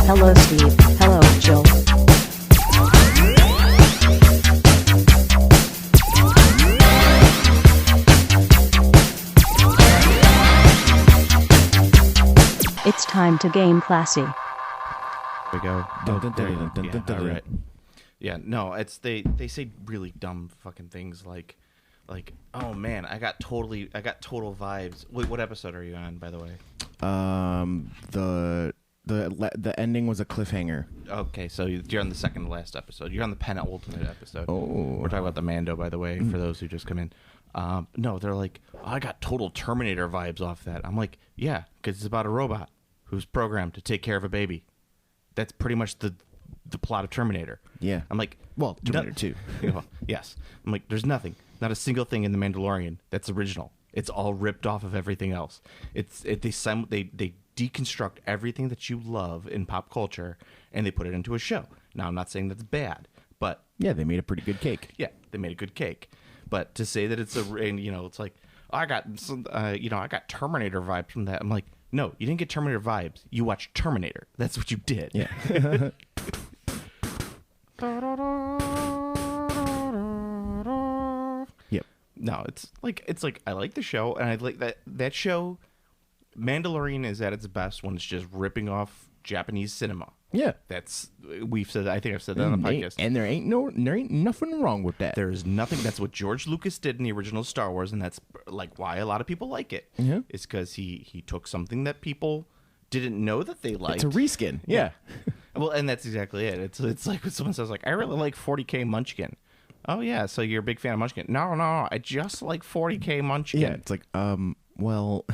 Hello, Steve. Hello, Jill. It's time to game classy. We go. All right. Yeah, no, it's they say really dumb fucking things like oh man, I got total vibes. Wait, what episode are you on, by the way? The ending was a cliffhanger. Okay, so you're on the second to last episode. You're on the penultimate episode. Oh, we're talking about the Mando, by the way, for those who just come in. No, they're like, oh, I got total Terminator vibes off that. I'm like, yeah, because it's about a robot who's programmed to take care of a baby. That's pretty much the plot of Terminator. Yeah. I'm like, well, Terminator 2. Well, yes. I'm like, there's nothing, not a single thing in the Mandalorian that's original. It's all ripped off of everything else. They deconstruct everything that you love in pop culture and they put it into a show. Now, I'm not saying that's bad, but yeah, they made a pretty good cake. Yeah, they made a good cake. But to say that it's it's like, oh, I got I got Terminator vibes from that. I'm like, no, you didn't get Terminator vibes. You watched Terminator. That's what you did. Yeah. Yep. No, it's like I like the show, and I like that show. Mandalorian is at its best when it's just ripping off Japanese cinema. Yeah. We've said that. I think I've said that on the podcast. And there ain't nothing wrong with that. There is nothing. That's what George Lucas did in the original Star Wars, and that's like why a lot of people like it. Yeah. It's because he took something that people didn't know that they liked. It's a reskin. Yeah. Well, and that's exactly it. It's like when someone says like, I really like 40K Munchkin. Oh yeah, so you're a big fan of Munchkin? No, I just like 40K Munchkin. Yeah. It's like well.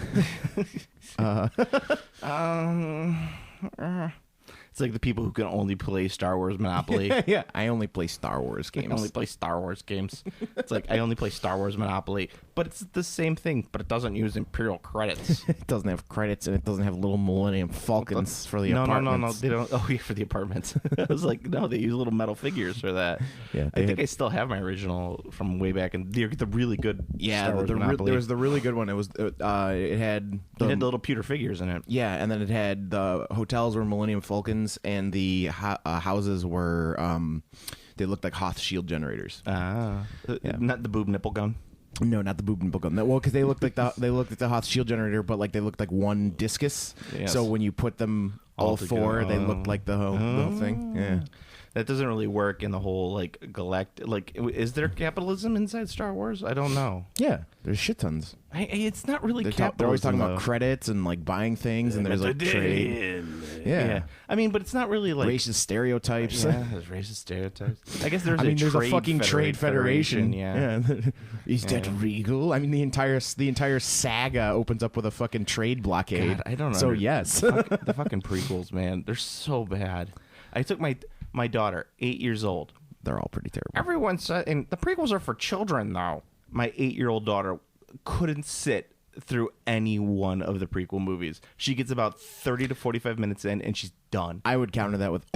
It's like the people who can only play Star Wars Monopoly. Yeah, I only play Star Wars games. I only play Star Wars games. It's like I only play Star Wars Monopoly, but it's the same thing, but it doesn't use Imperial credits. It doesn't have credits, and it doesn't have little Millennium Falcons for the apartments. No, they don't. Oh, yeah, for the apartments. I was like, no, they use little metal figures for that. Yeah, I think I still have my original from way back, and the really good Star Wars there Monopoly. was the really good one. It was it had the little pewter figures in it. Yeah, and then it had the hotels were Millennium Falcons, and the houses were they looked like Hoth shield generators. Yeah. Not the boob nipple gun. No, not the boob and gun. Well, because they looked like the Hoth shield generator, but like they looked like one discus. Yes. So when you put them all four, they looked like the whole thing. Yeah. That doesn't really work in the whole like galactic. Like, is there capitalism inside Star Wars? I don't know. Yeah, there's shit tons. It's not really capitalism. They're always talking about credits and like buying things, and there's like trade. Yeah, I mean, but it's not really like racist stereotypes. Yeah, there's racist stereotypes. I guess there's. There's a fucking trade federation. Yeah. Is that regal? I mean, the entire saga opens up with a fucking trade blockade. God, I don't know. So yes, the fucking prequels, man, they're so bad. I took my daughter, 8 years old. They're all pretty terrible. Everyone said, and the prequels are for children, though. My 8-year-old daughter couldn't sit through any one of the prequel movies. She gets about 30 to 45 minutes in, and she's done. I would counter that with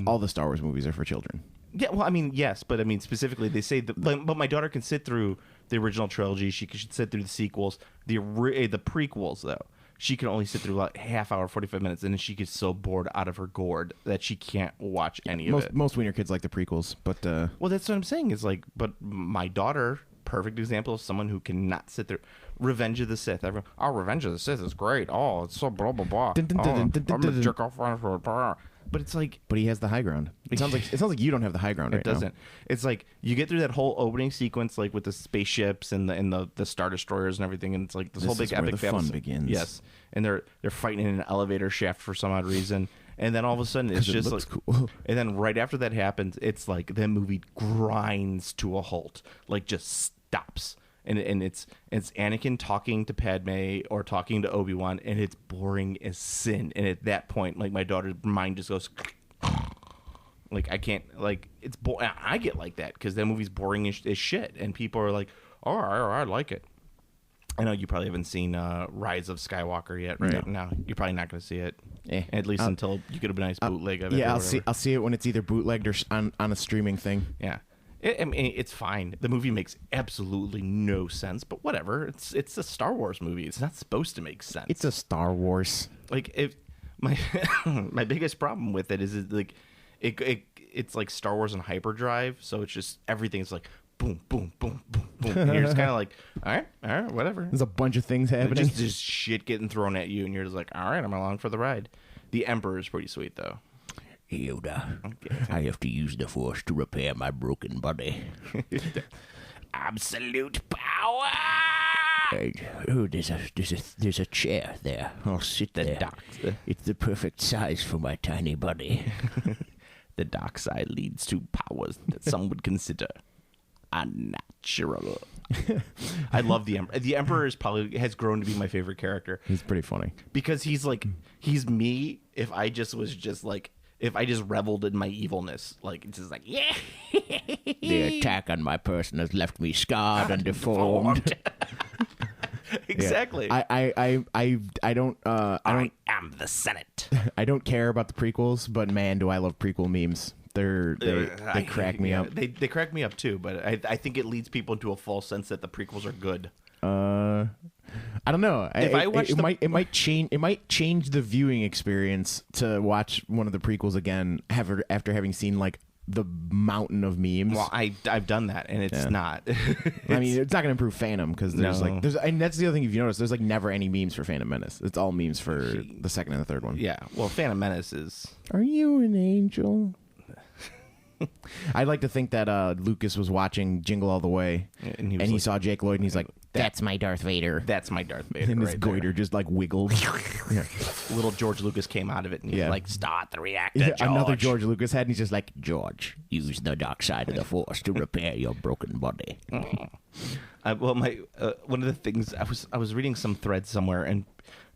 all the Star Wars movies are for children. Yeah, well, I mean, yes, but I mean, specifically, they say that. But my daughter can sit through the original trilogy. She should sit through the sequels. The prequels, though. She can only sit through like half hour, 45 minutes, and then she gets so bored out of her gourd that she can't watch any of it. Most wiener kids like the prequels, but well, that's what I'm saying. Is like, but my daughter, perfect example of someone who cannot sit there. Revenge of the Sith. Everyone, Revenge of the Sith is great. Oh, it's so blah blah blah. I'm gonna jerk off on her. But it's like, but he has the high ground. It sounds like you don't have the high ground. It doesn't. Now. It's like you get through that whole opening sequence, like with the spaceships and the Star Destroyers and everything, and it's like this whole big epic battle. Fun begins. Yes, and they're fighting in an elevator shaft for some odd reason, and then all of a sudden it's just like, cool. And then right after that happens, it's like the movie grinds to a halt, like just stops. And it's Anakin talking to Padme or talking to Obi-Wan, and it's boring as sin. And at that point, like my daughter's mind just goes, like I can't, like it's I get like that because that movie's boring as shit, and people are like, oh, I like it. I know you probably haven't seen Rise of Skywalker yet, right? No, you're probably not going to see it, at least until you get a nice bootleg of it. Yeah, I'll see it when it's either bootlegged or on a streaming thing. Yeah. I mean, it's fine. The movie makes absolutely no sense, but whatever. It's a Star Wars movie. It's not supposed to make sense. It's a Star Wars. Like if my my biggest problem with it is like it's like Star Wars and hyperdrive, so it's just everything's like boom, boom, boom, boom, boom. And you're just kind of like, all right, whatever. There's a bunch of things happening. Just shit getting thrown at you, and you're just like, all right, I'm along for the ride. The Emperor is pretty sweet, though. Yoda, I have to use the Force to repair my broken body. Absolute power. There's a chair there. I'll sit there. It's the perfect size for my tiny body. The dark side leads to powers that some would consider unnatural. I love the Emperor. The Emperor has grown to be my favorite character. He's pretty funny because he's me. If I just reveled in my evilness, like it's just like yeah. The attack on my person has left me scarred and deformed. Exactly. Yeah. I don't I am the Senate. I don't care about the prequels, but man, do I love prequel memes. They crack me up. They crack me up too, but I think it leads people into a false sense that the prequels are good. I don't know. If I watch it might change the viewing experience to watch one of the prequels again after having seen like the mountain of memes. Well, I've done that, and it's not. I mean, it's not going to improve Phantom because and that's the other thing. If you notice, there's like never any memes for Phantom Menace. It's all memes for the second and the third one. Yeah. Well, Phantom Menace is. Are you an angel? I'd like to think that Lucas was watching Jingle All the Way, and he saw Jake Lloyd, and he's like, "That's my Darth Vader." That's my Darth Vader. And his goiter just like wiggled. Little George Lucas came out of it, and he's like, "Start the reactor, George." Another George Lucas head, and he's just like, "George, use the dark side of the Force to repair your broken body." Well, one of the things I was reading some thread somewhere, and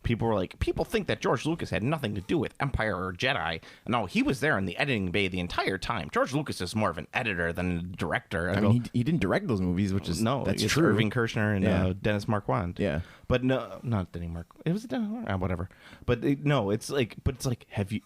people were like, people think that George Lucas had nothing to do with Empire or Jedi. No, he was there in the editing bay the entire time. George Lucas is more of an editor than a director. I mean, he didn't direct those movies, which is that's true. Irving Kershner and Dennis Marquand. Yeah, but no, not Denny Mark. It was Dennis Marquand, whatever. But it's like, have you?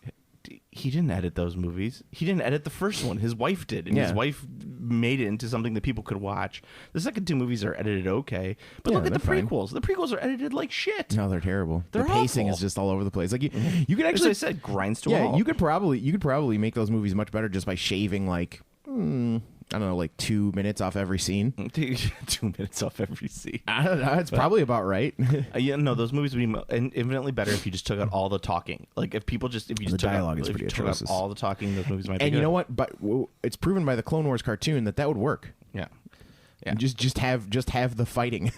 He didn't edit those movies. He didn't edit the first one. His wife did, and his wife made it into something that people could watch. The second two movies are edited okay, but look at the prequels. The prequels are edited like shit. No, they're terrible. The pacing awful. is just all over the place. Like you could actually, as I said, grinds to a halt. You could probably make those movies much better just by shaving like. I don't know, like 2 minutes off every scene. 2 minutes off every scene. I don't know. It's probably about right. No, those movies would be infinitely better if you just took out all the talking. Like if you just the took dialogue out, is pretty took out atrocious. all the talking, those movies might be And good. you know what? But it's proven by the Clone Wars cartoon that would work. Yeah. And just have the fighting.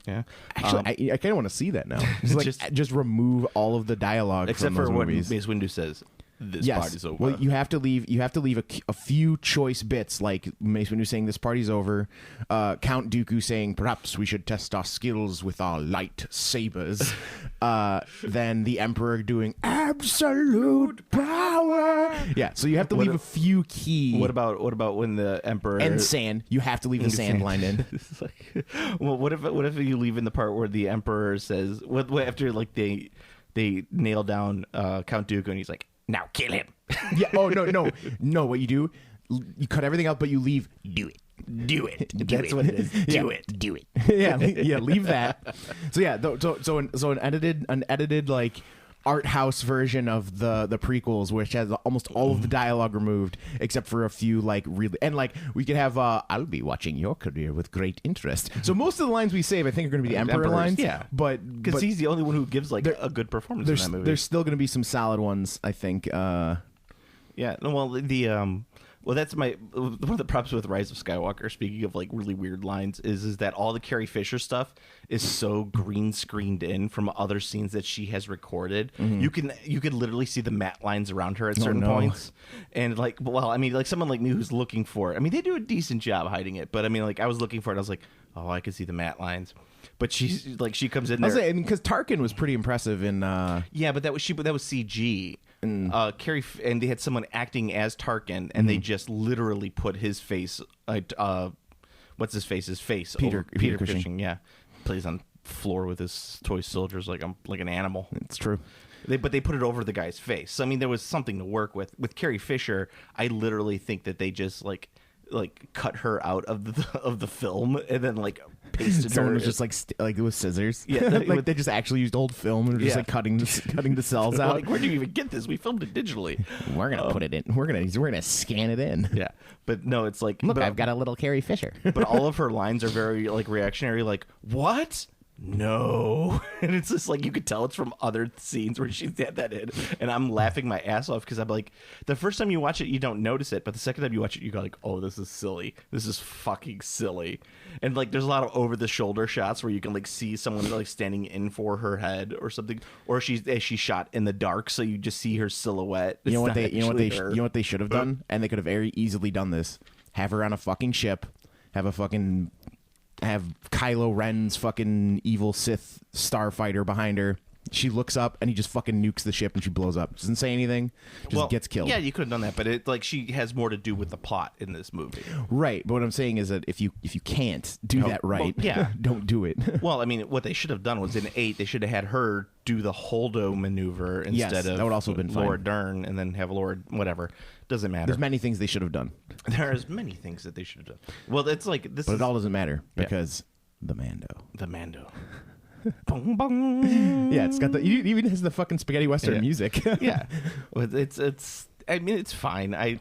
Yeah. Actually, I kind of want to see that now. Just remove all of the dialogue except from those for what movies. Mace Windu says. This party's over. Well, you have to leave a few choice bits, like Mace Windu saying this party's over, Count Dooku saying perhaps we should test our skills with our lightsabers, then the Emperor doing absolute power. Yeah, so you have to leave a few key. What about when the Emperor and sand? You have to leave the sand line in. Well, what if you leave in the part where the Emperor says what after like they nail down Count Dooku and he's like, now kill him. Yeah. Oh no. What you do? You cut everything out, but you leave. Do it. That's what it is. Do it. Yeah. Leave that. So yeah. So an edited like art house version of the prequels, which has almost all of the dialogue removed, except for a few like really and like we could have. I'll be watching your career with great interest. So most of the lines we save, I think, are going to be the Emperor lines. Yeah, but because he's the only one who gives like a good performance in that movie. There's still going to be some solid ones, I think. Yeah. Well, that's one of the problems with Rise of Skywalker. Speaking of like really weird lines, is that all the Carrie Fisher stuff is so green screened in from other scenes that she has recorded. Mm-hmm. You could literally see the matte lines around her at certain points, and like, well, I mean, like someone like me who's looking for it. I mean, they do a decent job hiding it, but I mean, like I was looking for it. I was like, oh, I can see the matte lines. But she's like, she comes in there because Tarkin was pretty impressive in. Yeah, but that was CG. Carrie and they had someone acting as Tarkin, and they just literally put his face. What's his face? His face. Peter Cushing. Yeah, plays on floor with his toy soldiers like an animal. It's true. But they put it over the guy's face. So I mean, there was something to work with. With Carrie Fisher, I literally think that they just like like cut her out of the film and then like pasted Someone her. was just like with scissors. Yeah, like they just actually used old film and were just Yeah. like cutting the cells out. Like, where'd you even get this? We filmed it digitally. We're gonna put it in. We're gonna scan it in. Yeah, but no, it's like Look, but, I've got a little Carrie Fisher. but all of her lines are very like reactionary. Like what? No, and it's just like you could tell it's from other scenes where she's had that in, and I'm laughing my ass off because I'm like, the first time you watch it you don't notice it, but the second time you watch it you go like, oh, this is silly, this is fucking silly, and like there's a lot of over the shoulder shots where you can like see someone like standing in for her head or something, or she's shot in the dark so you just see her silhouette. You know what It's they not actually her. you know what they should have done, and they could have very easily done this. Have her on a fucking ship. Have Kylo Ren's fucking evil Sith starfighter behind her. She looks up and he just fucking nukes the ship and she blows up. Doesn't say anything. Just gets killed. Yeah, you could have done that, but it like she has more to do with the plot in this movie. Right. But what I'm saying is that if you can't do that right, well, yeah. don't do it. Well, I mean, what they should have done was in 8, they should have had her do the Holdo maneuver instead of that would also have been fine. Laura Dern, and then have Laura whatever. Doesn't matter. There's many things they should have done, There's many things that they should have done. Well, it's like this, but is it all doesn't matter because the Mando. the Mando. Bong, bong. Yeah, it's got the. It even has the fucking spaghetti western Yeah. music. Yeah, well, it's. I mean, it's fine. I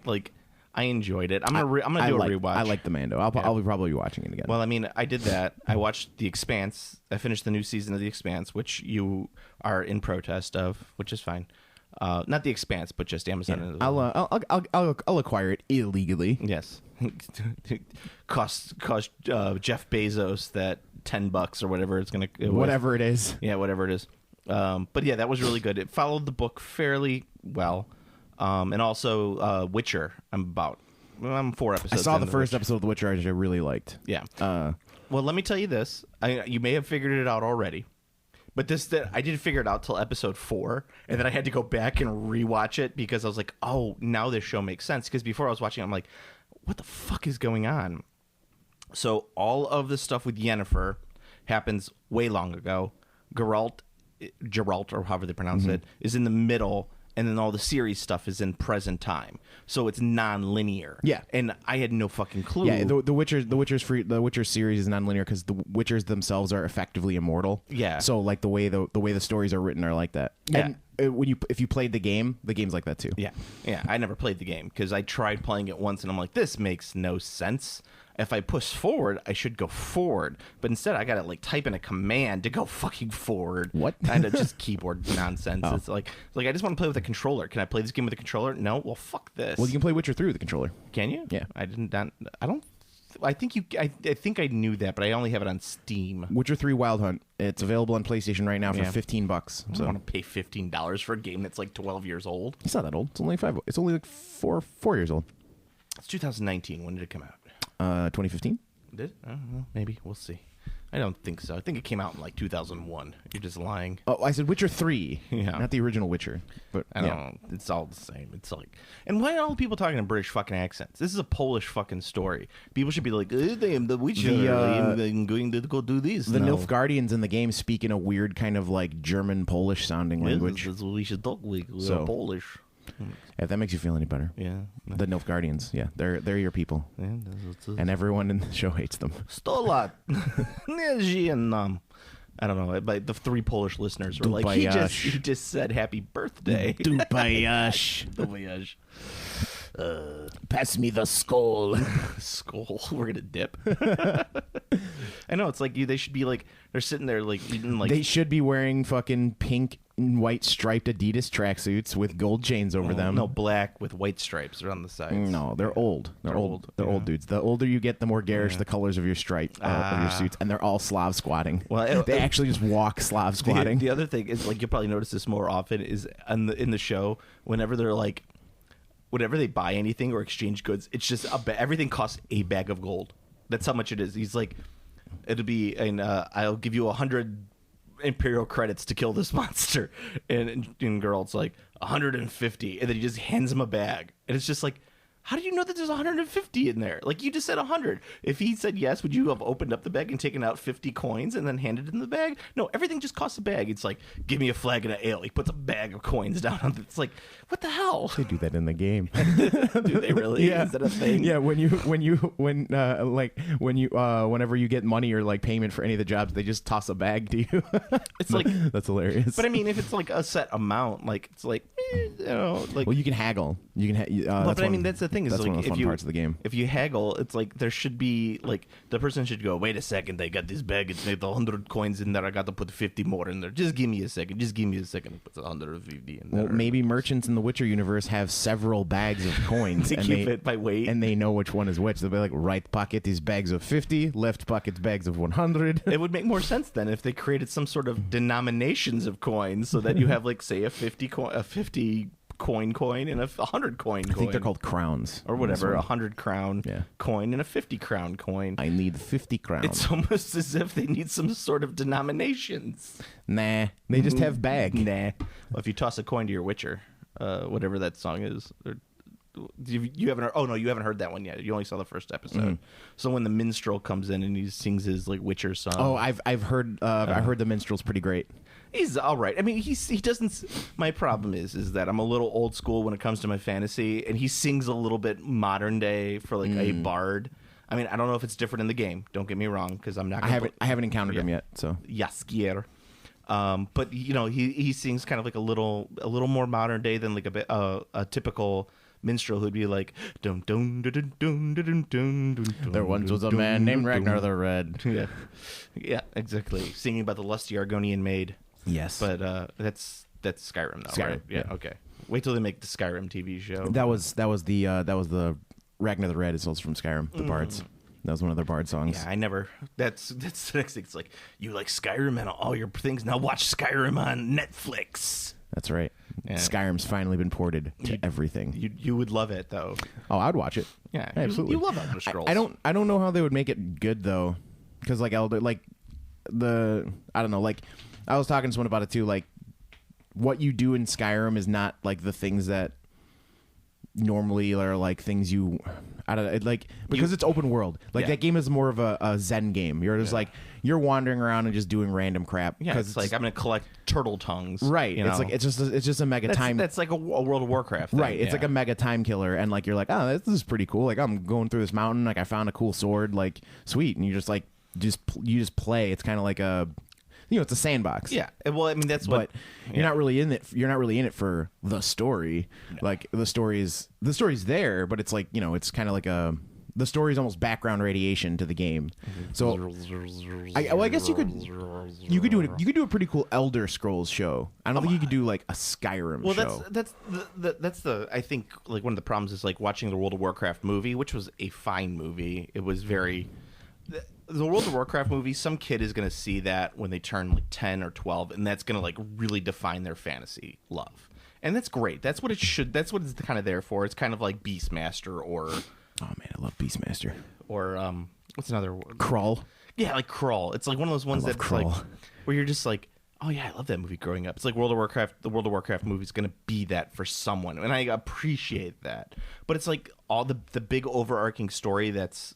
enjoyed it. I'm gonna do a rewatch. I like the Mando. I'll be probably watching it again. Well, I mean, I did that. I watched The Expanse. I finished the new season of The Expanse, which you are in protest of, which is fine. Not The Expanse, but just Amazon. I'll acquire it illegally. Yes, cost Jeff Bezos that $10 or whatever it's gonna. Whatever it is. Yeah, whatever it is. But yeah, that was really good. It followed the book fairly well, and also Witcher. I'm 4 episodes. I saw into the first Witcher. episode of The Witcher, which I really liked. Yeah. Well, let me tell you this. You may have figured it out already, but I didn't figure it out till episode 4, and then I had to go back and rewatch it because I was like, oh, now this show makes sense. Because before I was watching it, I'm like, what the fuck is going on? So all of the stuff with Yennefer happens way long ago. Geralt, or however they pronounce it, is in the middle, and then all the series stuff is in present time. So it's non-linear. Yeah. And I had no fucking clue. Yeah, the Witcher series is non-linear because the Witchers themselves are effectively immortal. Yeah. So like the way the stories are written are like that. Yeah. And if you played the game's like that too. Yeah. I never played the game because I tried playing it once, and I'm like, this makes no sense. If I push forward, I should go forward, but instead I gotta like type in a command to go fucking forward. What? Kind of just keyboard nonsense. Oh. It's like I just want to play with a controller. Can I play this game with a controller? No. Well, fuck this. Well, you can play Witcher 3 with the controller. Can you? Yeah. I didn't. I don't. I think you. I think I knew that, but I only have it on Steam. Witcher 3 Wild Hunt. It's available on PlayStation right now for Yeah. $15. I don't want to pay $15 for a game that's like 12 years old. It's not that old. It's only 5. It's only like 4 years old. It's 2019. When did it come out? 2015. Did I don't know. Maybe we'll see. I don't think so. I think it came out in like 2001. You're just lying. Oh, I said Witcher 3. Yeah. Not the original Witcher. But I don't know. It's all the same. It's like, and why are all people talking in British fucking accents? This is a Polish fucking story. People should be like, the Witcher. I'm going to go do this. The now. Nilfgaardians in the game speak in a weird kind of like German Polish sounding language. That's what we should talk with. We're So- Polish. If that makes you feel any better. Yeah. The Nilfgaardians, yeah, they're your people, Yeah, that's and everyone in the show hates them. Stolat. I don't know. But the 3 Polish listeners were like, he just said happy birthday. Dupayash. Dupayash. Pass me the skull. Skull. We're gonna dip. I know. It's like they should be like they're sitting there like eating like They should be wearing fucking pink and white striped Adidas tracksuits with gold chains over them. No, black with white stripes around the sides. No, they're old. They're old. They're yeah. old dudes. The older you get, the more garish the colors of your stripe of your suits, and they're all Slav squatting. Well, they actually just walk Slav squatting. The other thing is like you'll probably notice this more often is in the show whenever they're like. Whenever they buy anything or exchange goods, it's just everything costs a bag of gold. That's how much it is. He's like, it'll be, and I'll give you 100 Imperial credits to kill this monster, and Geralt's like 150, and then he just hands him a bag, and it's just like, How do you know that there's 150 in there? Like, you just said 100. If he said yes, would you have opened up the bag and taken out 50 coins and then handed it in the bag? No, everything just costs a bag. It's like, give me a flagon of ale. He puts a bag of coins down on it. It's like, what the hell? They do that in the game. Do they really? Yeah. Is that a thing? Yeah, whenever you get money or like payment for any of the jobs, they just toss a bag to you. It's like, that's hilarious. but I mean, if it's like a set amount, like, it's like, like. Well, you can haggle. You can. But I mean, that's the thing is, that's like, one of the fun parts of the game. If you haggle, it's like there should be like the person should go, wait a second, I got this bag, it's made 100 coins in there, I got to put 50 more in there. Just give me a second. Put 150 in there. Well, maybe merchants in the Witcher universe have several bags of coins. They keep it by weight, and they know which one is which. They'll be like, right pocket is bags of 50, left pocket's bags of 100. It would make more sense then if they created some sort of denominations of coins, so that you have like, say, a 50 coin and a 100 coin. I think they're called crowns or whatever. 100 crown Yeah. coin and a 50 crown coin. I need 50 crowns. It's almost as if they need some sort of denominations. Nah, they just have bag. Nah. Well, if you toss a coin to your Witcher, whatever that song is, you haven't. Oh no, you haven't heard that one yet. You only saw the first episode. So when the minstrel comes in and he sings his like Witcher song. Oh, I've heard. I heard the minstrel's pretty great. He's all right. I mean, he doesn't. My problem is that I'm a little old school when it comes to my fantasy, and he sings a little bit modern day for like a bard. I mean, I don't know if it's different in the game. Don't get me wrong, because I'm not. I haven't encountered him yet. So Jaskier. But you know, he sings kind of like a little more modern day than like a typical minstrel who'd be like, dun dun dun dun dun dun dun dun. there once was a man named Ragnar the Red. Yeah, exactly. Singing about the lusty Argonian maid. Yes, But that's Skyrim though, Skyrim, right? Yeah, okay. Wait till they make the Skyrim TV show. that was the Ragnar the Red is also from Skyrim. The bards. That was one of their bard songs. Yeah, I never. That's the next thing. It's like, you like Skyrim and all your things. Now watch Skyrim on Netflix. That's right. Yeah. Skyrim's finally been ported to everything. You would love it though. Oh, I'd watch it. Yeah, absolutely. You love Elder Scrolls. I don't know how they would make it good though, because like I don't know. Like I was talking to someone about it too. Like what you do in Skyrim is not like the things that normally are like things you. I don't like because it's open world. Like that game is more of a Zen game. You're just like you're wandering around and just doing random crap. Yeah, because it's like I'm gonna collect turtle tongues. Right. You It's know? like it's just a mega time. That's like a World of Warcraft thing. Right, it's like a mega time killer, and like you're like, oh, this is pretty cool. Like I'm going through this mountain, like I found a cool sword, like sweet, and you just like you just play. It's kind of like a, it's a sandbox. Yeah. Well, I mean that's what. But you're not really in it. You're not really in it for the story. No. Like the story's there, but it's like it's kind of like the story's almost background radiation to the game. So I guess you could do a pretty cool Elder Scrolls show. I don't think you could do like a Skyrim show. Well, that's the I think like one of the problems is like watching the World of Warcraft movie, which was a fine movie. It was very the World of Warcraft movie. Some kid is going to see that when they turn like 10 or 12, and that's going to like really define their fantasy love. And that's great. That's what it should. That's what it's kind of there for. It's kind of like Beastmaster or. Oh man, I love Beastmaster. Or what's another word? Crawl. Yeah, like Crawl. It's like one of those ones that's like where you're just like, oh yeah, I love that movie growing up. It's like World of Warcraft. The World of Warcraft movie is going to be that for someone, and I appreciate that. But it's like all the big overarching story that's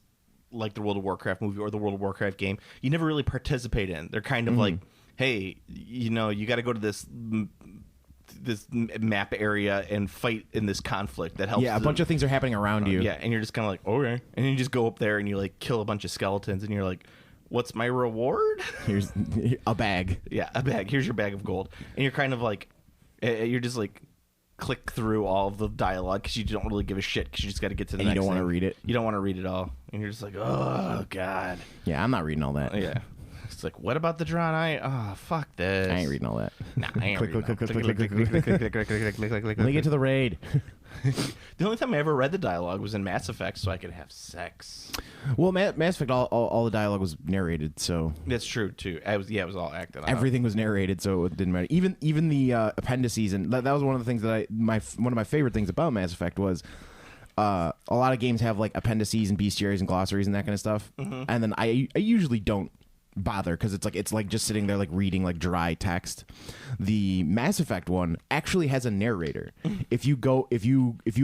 like the World of Warcraft movie or the World of Warcraft game. You never really participate in. They're kind of like, hey, you got to go to this map area and fight in this conflict that helps. Yeah, a bunch of things are happening around you. Yeah, and you're just kind of like, okay, and you just go up there and you like kill a bunch of skeletons, and you're like, what's my reward? Here's a bag. Yeah, a bag. Here's your bag of gold, and you're kind of like, you're just like click through all of the dialogue because you don't really give a shit because you just got to get to the next. You don't want to read it. You don't want to read it all, and you're just like, oh god. Yeah, I'm not reading all that. Yeah. It's like, what about the drawn eye? Oh, fuck this. I ain't reading all that. Nah, I ain't reading click, Let me get to the raid. The only time I ever read the dialogue was in Mass Effect so I could have sex. Well, Mass Effect, all the dialogue was narrated, so that's true too. It was all acted out. Everything was narrated, so it didn't matter. Even the appendices, and that was one of the things that one of my favorite things about Mass Effect was a lot of games have like appendices and bestiaries and glossaries and that kind of stuff, and then I usually don't bother because it's like just sitting there like reading like dry text. The Mass Effect one actually has a narrator. If you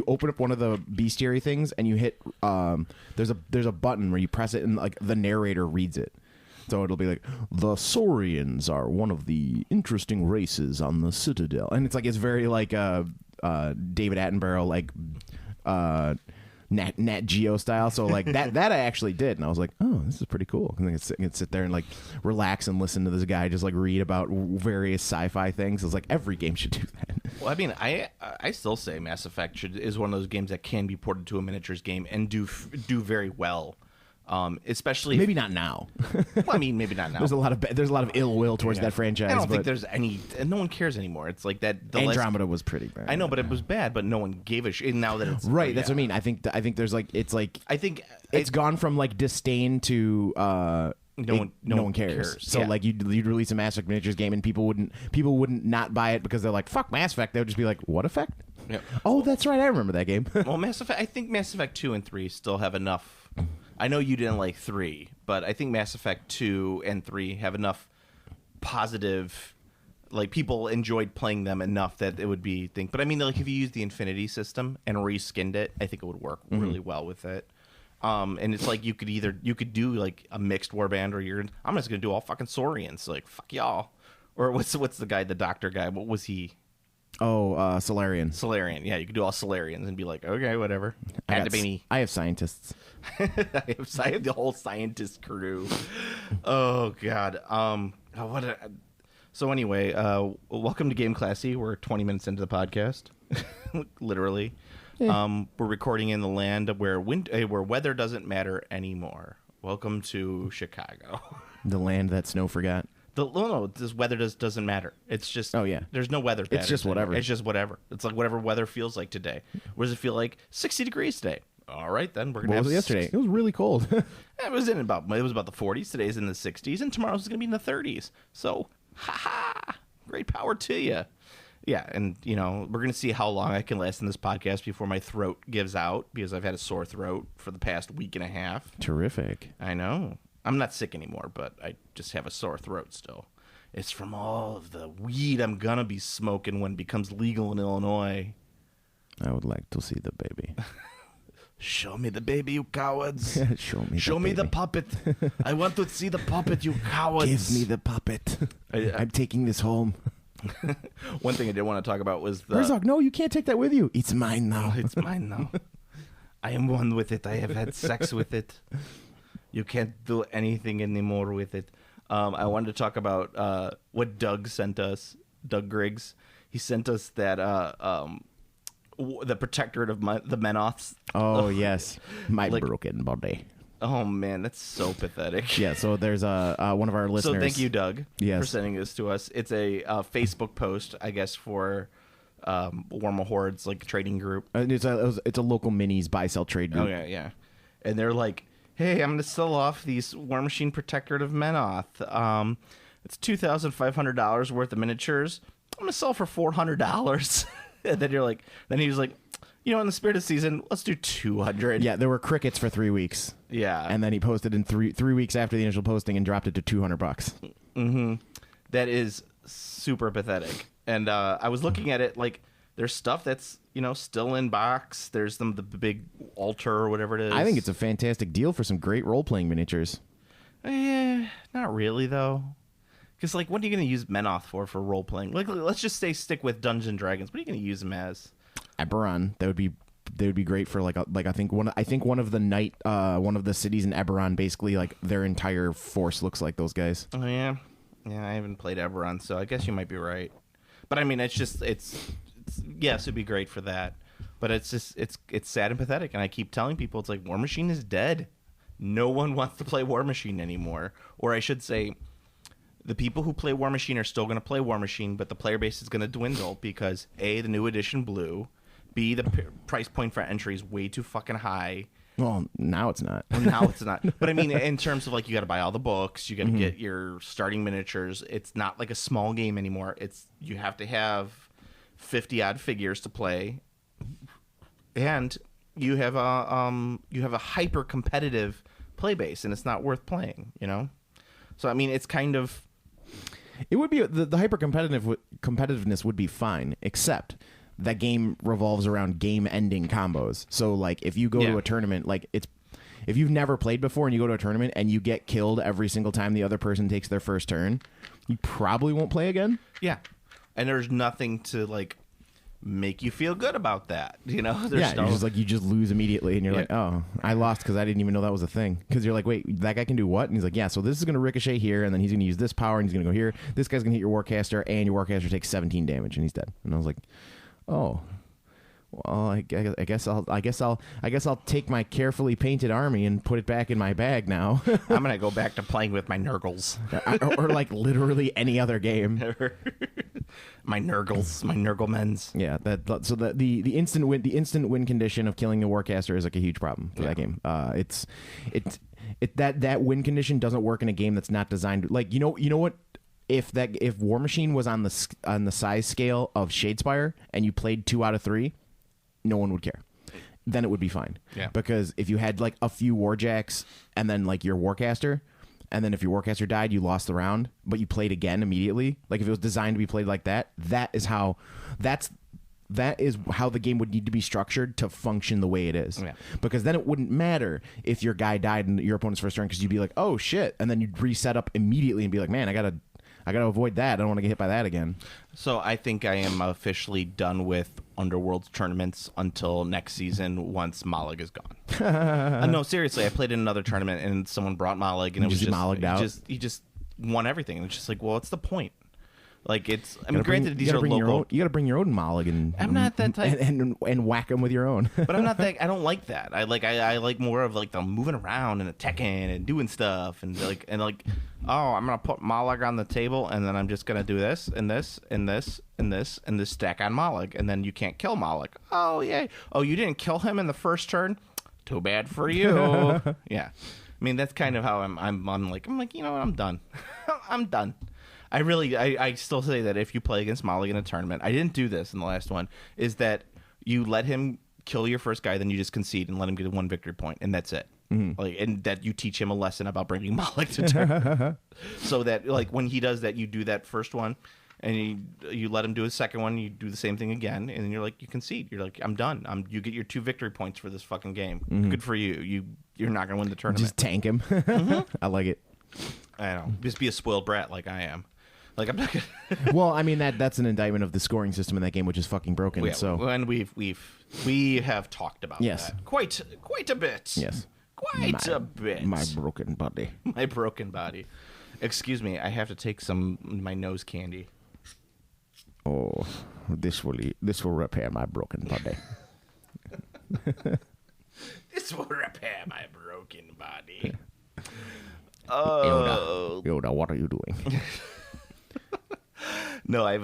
open up one of the bestiary things and you hit there's a button where you press it and like the narrator reads it. So it'll be like, the Saurians are one of the interesting races on the Citadel, and it's very like David Attenborough like Nat Geo style. So like that I actually did, and I was like, oh, this is pretty cool. I can sit there and like relax and listen to this guy just like read about various sci-fi things. It's like every game should do that. Well, I mean, I still say Mass Effect is one of those games that can be ported to a miniatures game and do very well. Especially maybe not now. Well, I mean, maybe not now. There's a lot of ill will towards that franchise. I don't think there's any, and no one cares anymore. It's like that. Andromeda was pretty bad. I know, but it was bad. But no one gave a shit. Now that it's right, that's what I mean. I think there's like I think it's gone from like disdain to no one cares. So like you'd release a Mass Effect miniatures game and people wouldn't not buy it because they're like, fuck Mass Effect. They would just be like, what effect? Yep. Oh, that's right. I remember that game. Well, Mass Effect. I think Mass Effect 2 and 3 still have enough. I know you didn't like 3, but I think Mass Effect 2 and 3 have enough positive, like people enjoyed playing them enough that it would be But I mean, like if you use the Infinity system and reskinned it, I think it would work really well with it. And it's like you could do like a mixed warband, or I'm just gonna do all fucking Saurians, like fuck y'all. Or what's the guy, the doctor guy? What was he? Oh, Solarian. Solarian. Yeah, you could do all Solarians and be like, okay, whatever. I have scientists. I have the whole scientist crew. Oh God. So anyway, welcome to Game Classy. We're 20 minutes into the podcast, literally. Yeah. We're recording in the land where weather doesn't matter anymore. Welcome to Chicago, the land that snow forgot. No, this weather doesn't matter. It's just there's no weather patterns. It's just whatever. It's just whatever. It's like whatever weather feels like today. What does it feel like? 60 degrees today. All right, then we're gonna. What was it yesterday? It was really cold. It was about the 40s. Today's in the 60s, and tomorrow's gonna be in the 30s. So, great power to you. Yeah, and we're gonna see how long I can last in this podcast before my throat gives out, because I've had a sore throat for the past week and a half. Terrific. I know. I'm not sick anymore, but I just have a sore throat still. It's from all of the weed I'm gonna be smoking when it becomes legal in Illinois. I would like to see the baby. Show me the baby, you cowards. Show me the puppet. I want to see the puppet, you cowards. Give me the puppet. I'm taking this home. One thing I did want to talk about was Herzog, no, you can't take that with you. It's mine now. It's mine now. I am one with it. I have had sex with it. You can't do anything anymore with it. I wanted to talk about what Doug sent us. Doug Griggs. He sent us that the Protectorate of the Menoths. Oh yes, my broken body. Oh man, that's so pathetic. Yeah. So there's one of our listeners. So thank you, Doug, for sending this to us. It's a Facebook post, I guess, for Warma Horde's like trading group. It's a local minis buy sell trade group. Oh yeah. And they're like, hey, I'm going to sell off these War Machine Protectorate of Menoth. It's $2,500 worth of miniatures. I'm going to sell for $400. And then he was like, in the spirit of season, let's do 200. Yeah, there were crickets for 3 weeks. Yeah. And then he posted in three weeks after the initial posting and dropped it to $200. Mm-hmm. That is super pathetic. And I was looking at it like, there's stuff that's, still in box. There's the big altar or whatever it is. I think it's a fantastic deal for some great role-playing miniatures. Not really, though. Because, what are you going to use Menoth for role-playing? Let's just stick with Dungeons and Dragons. What are you going to use them as? Eberron. They would be great for, I think one of the cities in Eberron, basically, their entire force looks like those guys. Oh, yeah? Yeah, I haven't played Eberron, so I guess you might be right. But, I mean, yes, it'd be great for that, but it's sad and pathetic. And I keep telling people, it's like War Machine is dead. No one wants to play War Machine anymore, or I should say, the people who play War Machine are still going to play War Machine, but the player base is going to dwindle because A, the new edition blew, B, the price point for entry is way too fucking high. Well, now it's not. But I mean, in terms of you got to buy all the books, you got to get your starting miniatures. It's not like a small game anymore. You have to have 50 odd figures to play, and you have a hyper competitive play base, and it's not worth playing. So I mean, it's kind of. It would be the hyper competitiveness would be fine, except that game revolves around game ending combos. So like if you go to a tournament, like if you've never played before and you go to a tournament and you get killed every single time the other person takes their first turn, you probably won't play again. Yeah, and there's nothing to like make you feel good about that. You know, there's you're just like you just lose immediately, and you're like, oh, I lost because I didn't even know that was a thing. Because you're like, wait, that guy can do what? And he's like, yeah, so this is going to ricochet here, and then he's going to use this power, and he's going to go here. This guy's going to hit your Warcaster, and your Warcaster takes 17 damage, and he's dead. And I was like, oh. Well, I guess I'll take my carefully painted army and put it back in my bag now. I'm gonna go back to playing with my Nurgles, or like literally any other game. my Nurglemens. Yeah, so the instant win condition of killing the Warcaster is like a huge problem for that game. That win condition doesn't work in a game that's not designed like you know what. If War Machine was on the size scale of Shadespire and you played 2 out of 3, no one would care. Then it would be fine. Yeah. Because if you had like a few Warjacks and then like your Warcaster, and then if your Warcaster died, you lost the round, but you played again immediately. Like if it was designed to be played like that, that is how the game would need to be structured to function the way it is. Yeah. Because then it wouldn't matter if your guy died in your opponent's first turn because you'd be like, oh shit, and then you'd reset up immediately and be like, man, I gotta avoid that. I don't want to get hit by that again. So I think I am officially done with Underworld tournaments until next season once Malig is gone. No, seriously, I played in another tournament and someone brought Malig and it was just Maligged out. He just won everything. And it's just like, well, what's the point? Like it's. I mean, granted, these are local. You got to bring your own Malig and I'm not that type. And whack them with your own. But I'm not that. I don't like that. I like more of like the moving around and attacking and doing stuff and like oh, I'm gonna put Malig on the table and then I'm just gonna do this and this and this and this and this stack on Malig and then you can't kill Malig. Oh yay! Oh, you didn't kill him in the first turn. Too bad for you. Yeah, I mean that's kind of how I'm like you know what, I'm done. I'm done. I still say that if you play against Malig in a tournament, I didn't do this in the last one, is that you let him kill your first guy, then you just concede and let him get 1 victory point, and that's it. Mm-hmm. Like, and that you teach him a lesson about bringing Malig to tournament. So that like when he does that, you do that first one, and you let him do his second one, you do the same thing again, and then you're like, you concede. You're like, I'm done. You get your 2 victory points for this fucking game. Mm-hmm. Good for you. You're not going to win the tournament. Just tank him. Mm-hmm. I like it. I know. Just be a spoiled brat like I am. Like I'm not gonna. Well, I mean that's an indictment of the scoring system in that game, which is fucking broken. Yeah, so and we have talked about that quite a bit. Yes, quite a bit. My broken body. My broken body. Excuse me, I have to take my nose candy. Oh, this will repair my broken body. This will repair my broken body. Yoda, what are you doing? No, I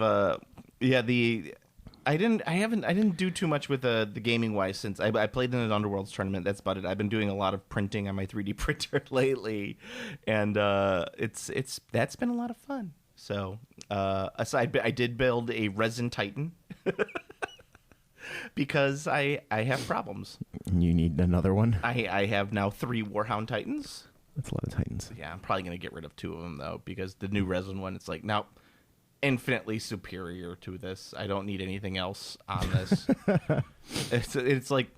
didn't do too much with the gaming wise since I played in an Underworlds tournament. That's about it. I've been doing a lot of printing on my 3D printer lately, and that's been a lot of fun. So aside, I did build a resin Titan because I have problems. You need another one. I have now 3 Warhound Titans. That's a lot of Titans. Yeah, I'm probably gonna get rid of 2 of them though because the new resin one, it's like now. Infinitely superior to this. I don't need anything else on this. It's like,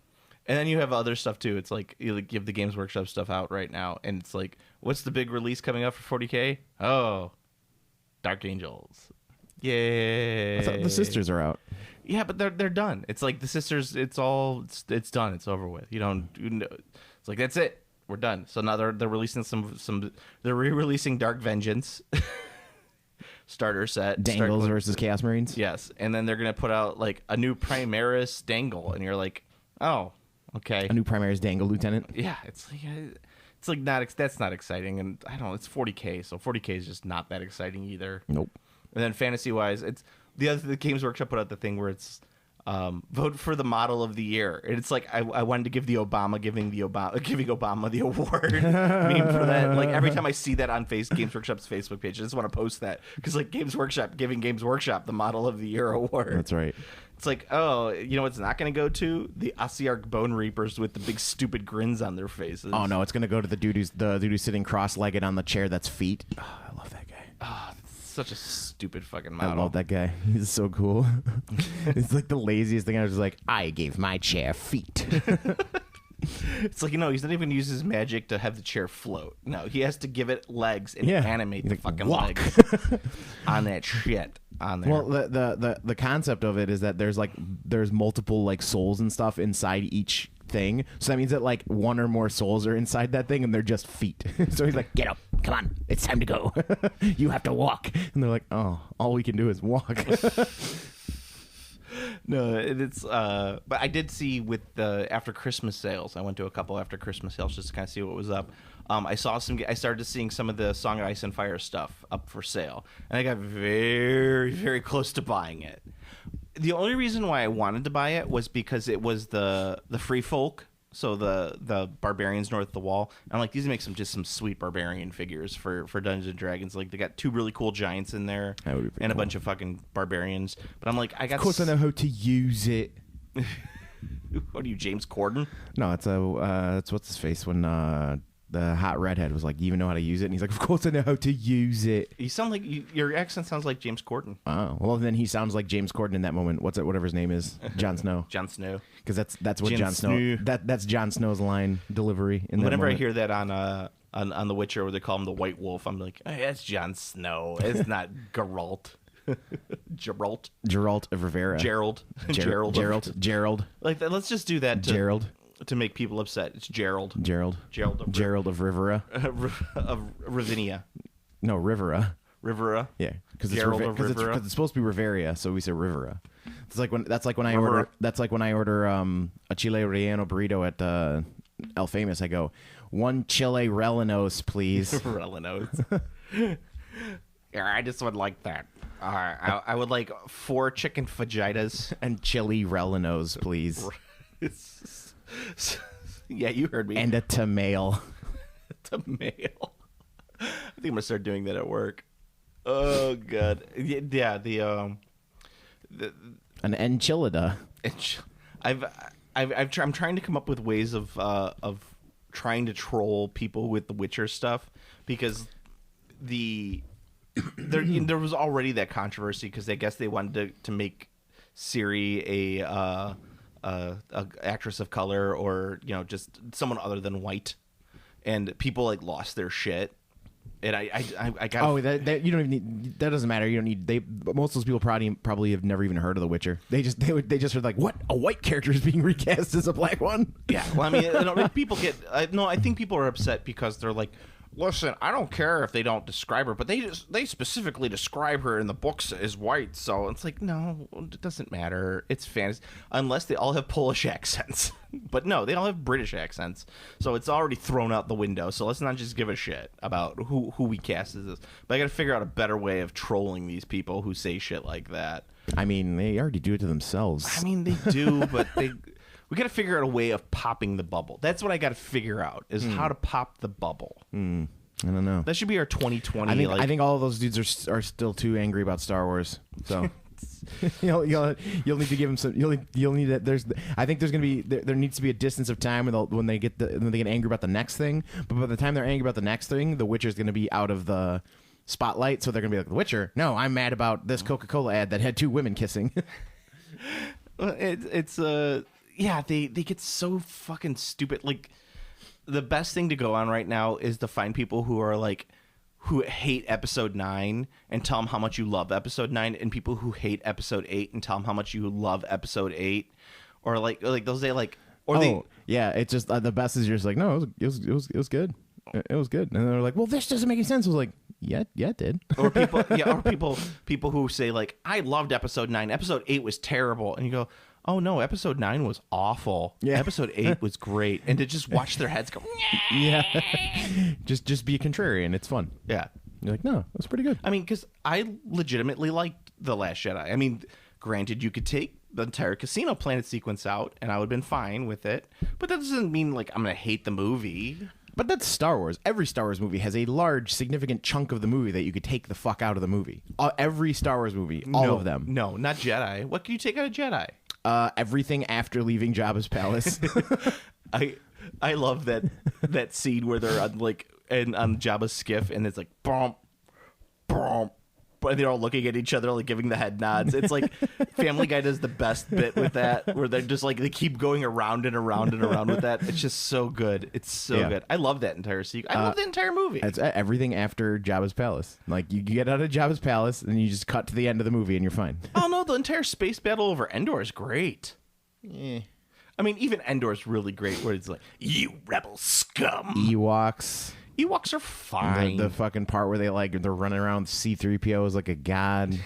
and then you have other stuff too. It's like you give the Games Workshop stuff out right now, and it's like, what's the big release coming up for 40K? Oh, Dark Angels. Yay! I thought the Sisters are out. Yeah, but they're done. It's like the Sisters. It's done. It's over with. You don't. It's like that's it. We're done. So now they're releasing some. They're re-releasing Dark Vengeance. Starter set Dangles versus Chaos Marines. Yes, and then they're gonna put out like a new Primaris Dangle, and you're like, oh, okay, a new Primaris Dangle Lieutenant. Yeah, it's like not that's not exciting, and I don't know, it's 40K, so 40K is just not that exciting either. Nope. And then fantasy wise, it's the Games Workshop put out the thing where it's vote for the model of the year. And it's like I wanted to give giving Obama the award meme for that. Like every time I see that on Games Workshop's Facebook page, I just want to post that because like Games Workshop giving Games Workshop the model of the year award. That's right. It's like, oh, you know what's not going to go to? The Asiarch Bone Reapers with the big stupid grins on their faces. Oh no, it's going to go to the dude who's sitting cross-legged on the chair that's feet. Oh, I love that guy. Oh, such a stupid fucking model. I love that guy. He's so cool. It's like the laziest thing. I was just like, I gave my chair feet. It's like, he's not even going to use his magic to have the chair float. No, he has to give it legs and animate the fucking legs on that shit on there. Well, the concept of it is that there's multiple like souls and stuff inside each thing. So that means that like one or more souls are inside that thing and they're just feet. So he's like, get up, come on, it's time to go. You have to walk. And they're like, oh, all we can do is walk. No, it's but I did see with the after Christmas sales. I went to a couple after Christmas sales just to kind of see what was up. I started seeing some of the Song of Ice and Fire stuff up for sale, and I got very, very close to buying it. The only reason why I wanted to buy it was because it was the free folk, so the barbarians north of the wall. I'm like, these make some sweet barbarian figures for Dungeons and Dragons. Like they got two really cool giants in there and cool. a bunch of fucking barbarians. But I'm like, of course I know how to use it. What are you, James Corden? No, it's what's his face when the hot redhead was like, you even know how to use it? And he's like, of course I know how to use it. You sound like your accent sounds like James Corden. Oh, well then he sounds like James Corden in that moment. Whatever his name is, Jon Snow. Jon Snow, because that's what Jon Snow. That's Jon Snow's line delivery. Whenever I hear that on The Witcher, where they call him the White Wolf, I'm like, hey, that's Jon Snow. It's not Geralt. Geralt of Rivera. Gerald. Like, let's just do that. To make people upset. It's Gerald of Rivera. Of Ravinia. No, Rivera. Yeah, because it's supposed to be Riveria, so we say Rivera. It's like when I order a chile relleno burrito at El Famous. I go, one chile rellenos, please. Rellenos. Yeah, I just would like that. I would like 4 chicken fajitas and chili rellenos, please. Yeah, you heard me. And a tomato. Tomato. I think I'm gonna start doing that at work. Oh god. Yeah, an enchilada. I'm trying to come up with ways of trying to troll people with the Witcher stuff, because there was already that controversy because I guess they wanted to make Ciri a actress of color, or just someone other than white, and people like lost their shit. And I got that you don't even need, that doesn't matter. You don't need most of those people probably have never even heard of The Witcher. They just heard like, what, a white character is being recast as a black one? Yeah, well, I mean, people get I think people are upset because they're like, listen, I don't care if they don't describe her, but they specifically describe her in the books as white. So it's like, no, it doesn't matter. It's fantasy, unless they all have Polish accents. But no, they all have British accents. So it's already thrown out the window. So let's not just give a shit about who we cast as this. But I got to figure out a better way of trolling these people who say shit like that. I mean, they already do it to themselves. I mean, they do, but we got to figure out a way of popping the bubble. That's what I got to figure out, is how to pop the bubble. I don't know. That should be our 2020. I think all of those dudes are still too angry about Star Wars. So you'll need to give them some. You'll need that. I think there's gonna be there needs to be a distance of time when they get angry about the next thing. But by the time they're angry about the next thing, The Witcher's gonna be out of the spotlight. So they're gonna be like, The Witcher. No, I'm mad about this Coca-Cola ad that had 2 women kissing. Yeah, they get so fucking stupid. Like, the best thing to go on right now is to find people who hate episode 9 and tell them how much you love episode 9, and people who hate episode 8 and tell them how much you love episode 8, or like they'll say like, or yeah, it's just the best is you're just like, no, it was good. It was good. And they're like, well, this doesn't make any sense. I was like, yeah, it did. Or people who say like, I loved episode 9. Episode 8 was terrible. And you go, oh no, episode 9 was awful. Yeah. Episode 8 was great. And to just watch their heads go, yeah. just be a contrarian. It's fun. Yeah. You're like, no, that's pretty good. I mean, because I legitimately liked The Last Jedi. I mean, granted, you could take the entire Casino Planet sequence out, and I would have been fine with it. But that doesn't mean like I'm gonna hate the movie. But that's Star Wars. Every Star Wars movie has a large, significant chunk of the movie that you could take the fuck out of the movie. Every Star Wars movie, all of them. No, not Jedi. What can you take out of Jedi? Everything after leaving Jabba's palace. I love that scene where they're on on Jabba's skiff, and it's like bump, bump. And they're all looking at each other, like giving the head nods. It's like Family Guy does the best bit with that, where they're just like they keep going around and around and around with that. It's just so good. It's so good. I love that entire sequence. I love the entire movie. It's everything after Jabba's palace. Like you get out of Jabba's palace, and you just cut to the end of the movie, and you're fine. Oh no, the entire space battle over Endor is great. Yeah. I mean, even Endor's really great, where it's like, "You rebel scum." Ewoks are fine. The fucking part where they're running around with C-3PO is like a god.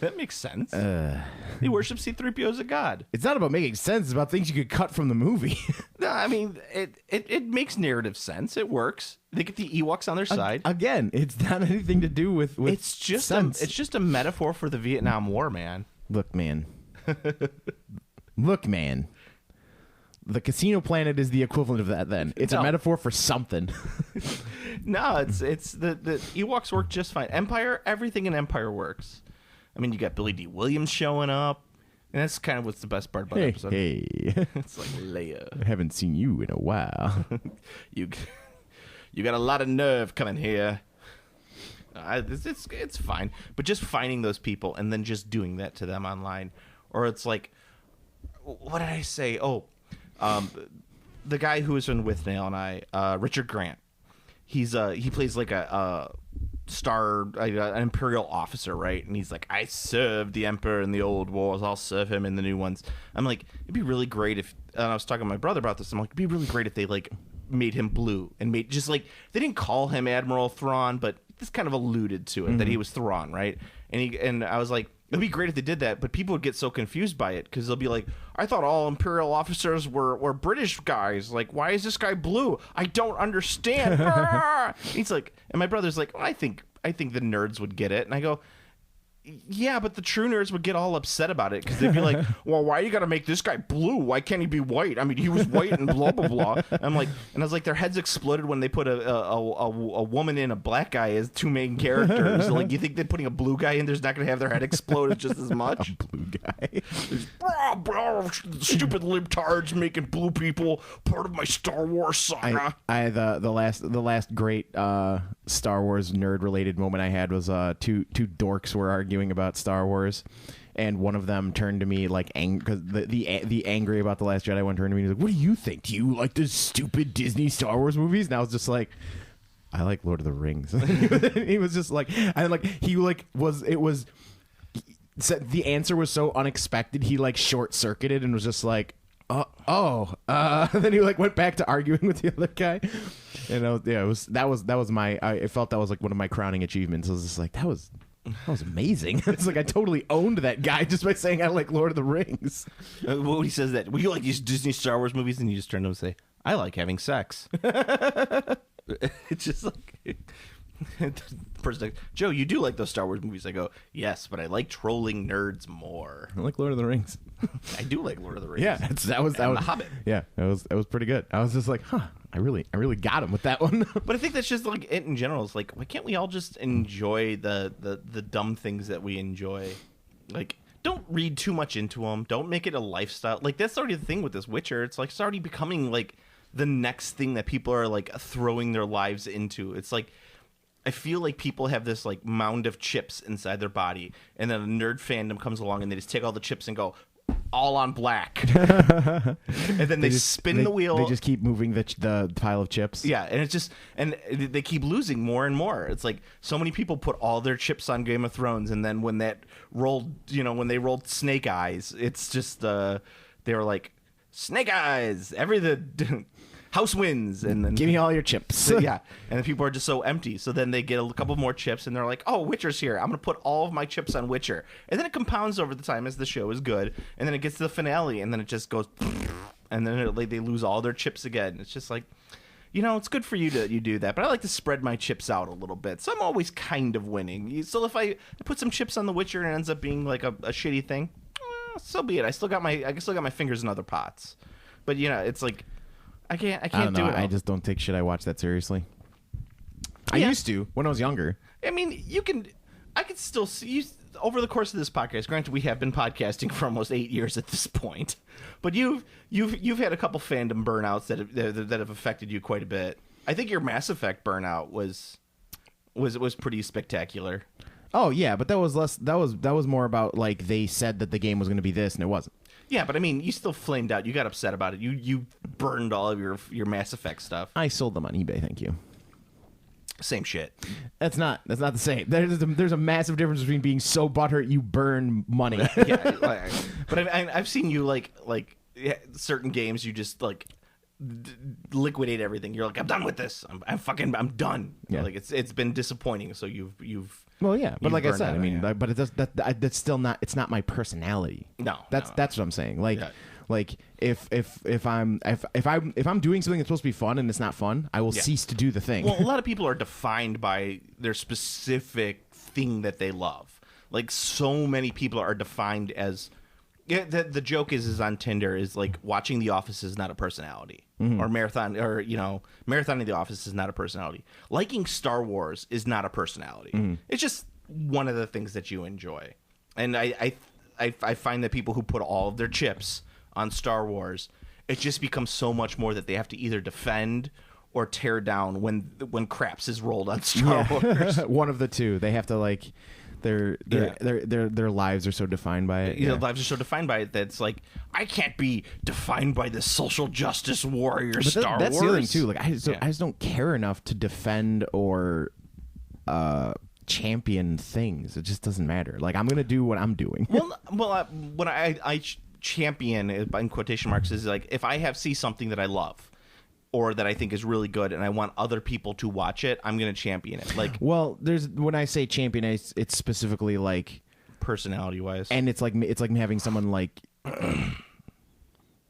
That makes sense. They worship C-3PO as a god. It's not about making sense. It's about things you could cut from the movie. No, I mean, it makes narrative sense. It works. They get the Ewoks on their side. Again, it's not anything to do with it's just sense. It's just a metaphor for the Vietnam War, man. Look, man. The Casino Planet is the equivalent of that. Then it's a metaphor for something. No, it's the Ewoks work just fine. Empire, everything in Empire works. I mean, you got Billy D. Williams showing up, and that's kind of what's the best part about the episode. Hey, it's like Leia. I haven't seen you in a while. you got a lot of nerve coming here. It's fine, but just finding those people and then just doing that to them online, or it's like, what did I say? Oh. The guy who was in With Nail and I, Richard Grant, he plays like a an imperial officer, right? And he's like, I served the emperor in the old wars, I'll serve him in the new ones. I'm like, it'd be really great if, and I was talking to my brother about this, I'm like, it'd be really great if they like made him blue and made just like, they didn't call him Admiral Thrawn, but this kind of alluded to it, that he was Thrawn, right? And I was like, it'd be great if they did that, but people would get so confused by it because they'll be like, I thought all Imperial officers were British guys. Like, why is this guy blue? I don't understand. He's like, and my brother's like, well, I think the nerds would get it. And I go, yeah, but the true nerds would get all upset about it because they'd be like, well, why you got to make this guy blue? Why can't he be white? I mean, he was white and blah, blah, blah. And I was like, their heads exploded when they put a woman and a black guy as two main characters. Like, you think that putting a blue guy in there's not going to have their head exploded just as much? A blue guy. Stupid libtards making blue people part of my Star Wars saga. The last great Star Wars nerd related moment I had was two dorks were arguing about Star Wars, and one of them turned to me like because the angry about the Last Jedi one turned to me and he's like, what do you think? Do you like the stupid Disney Star Wars movies? And I was just like, I like Lord of the Rings. He was just like, the answer was so unexpected, he like short circuited and was just like, then he like went back to arguing with the other guy, and I felt that was like one of my crowning achievements. I was just like, that was amazing. It's like I totally owned that guy just by saying I like Lord of the Rings. Well, he says that, well, you like these Disney Star Wars movies, and you just turn to him and say, I like having sex. It's just like the person's like, Joe, you do like those Star Wars movies. I go, yes, but I like trolling nerds more. I like Lord of the Rings. I do like Lord of the Rings. Yeah, that was The Hobbit. Yeah, that was pretty good. I was just like, I really got him with that one. But I think that's just like it in general. It's like, why can't we all just enjoy the dumb things that we enjoy? Like, don't read too much into them. Don't make it a lifestyle. Like, that's already the thing with this Witcher. It's like it's already becoming like the next thing that people are like throwing their lives into. It's like, I feel like people have this like mound of chips inside their body, and then a nerd fandom comes along and they just take all the chips and go all on black. And then they spin the wheel. They just keep moving the pile of chips. Yeah, and it's just, and they keep losing more and more. It's like so many people put all their chips on Game of Thrones, and then when that rolled, when they rolled Snake Eyes, it's just they were like, Snake Eyes, house wins, and then give me all your chips. Yeah, and then people are just so empty. So then they get a couple more chips, and they're like, "Oh, Witcher's here. I'm gonna put all of my chips on Witcher." And then it compounds over the time as the show is good, and then it gets to the finale, and then it just goes, and then they lose all their chips again. It's just like, it's good for you do that, but I like to spread my chips out a little bit, so I'm always kind of winning. So if I put some chips on the Witcher and it ends up being like a shitty thing, so be it. I still got my fingers in other pots, but it's like I can't I don't know. do it. I just don't take shit I watch that seriously. I Yeah. used to when I was younger. I mean, I could still see you over the course of this podcast. Granted, we have been podcasting for almost 8 years at this point, but you've had a couple fandom burnouts that have affected you quite a bit. I think your Mass Effect burnout was pretty spectacular. Oh yeah, but that was less. That was more about like they said that the game was going to be this and it wasn't. Yeah, but I mean, you still flamed out. You got upset about it. You burned all of your Mass Effect stuff. I sold them on eBay. Thank you. Same shit. That's not the same. There's a massive difference between being so butthurt you burn money. Yeah, but I've seen you like certain games. You just like liquidate everything. You're like, I'm done with this. I'm done. Yeah. Like it's been disappointing. So you've Well, yeah, but you've like I burned said, out, I mean, yeah. but that's still not. It's not my personality. No, that's no. what I'm saying. Like, Yeah. like if I'm doing something that's supposed to be fun and it's not fun, I will cease to do the thing. Well, a lot of people are defined by their specific thing that they love. Like so many people are defined as. Yeah, the joke is on Tinder is like watching The Office is not a personality, or marathoning The Office is not a personality. Liking Star Wars is not a personality. It's just one of the things that you enjoy, and I find that people who put all of their chips on Star Wars, it just becomes so much more that they have to either defend or tear down when craps is rolled on Star Wars. One of the two. They have to like. Their lives are so defined by it. Their lives are so defined by it that it's like I can't be defined by this social justice warrior But Star that's Wars. the other thing too. Like I just don't care enough to defend or champion things. It just doesn't matter. Like I'm gonna do what I'm doing. When I champion in quotation marks is like if I see something that I love or that I think is really good and I want other people to watch it, I'm going to champion it. Like, well, when I say champion, it's specifically like personality wise, and it's like me having someone like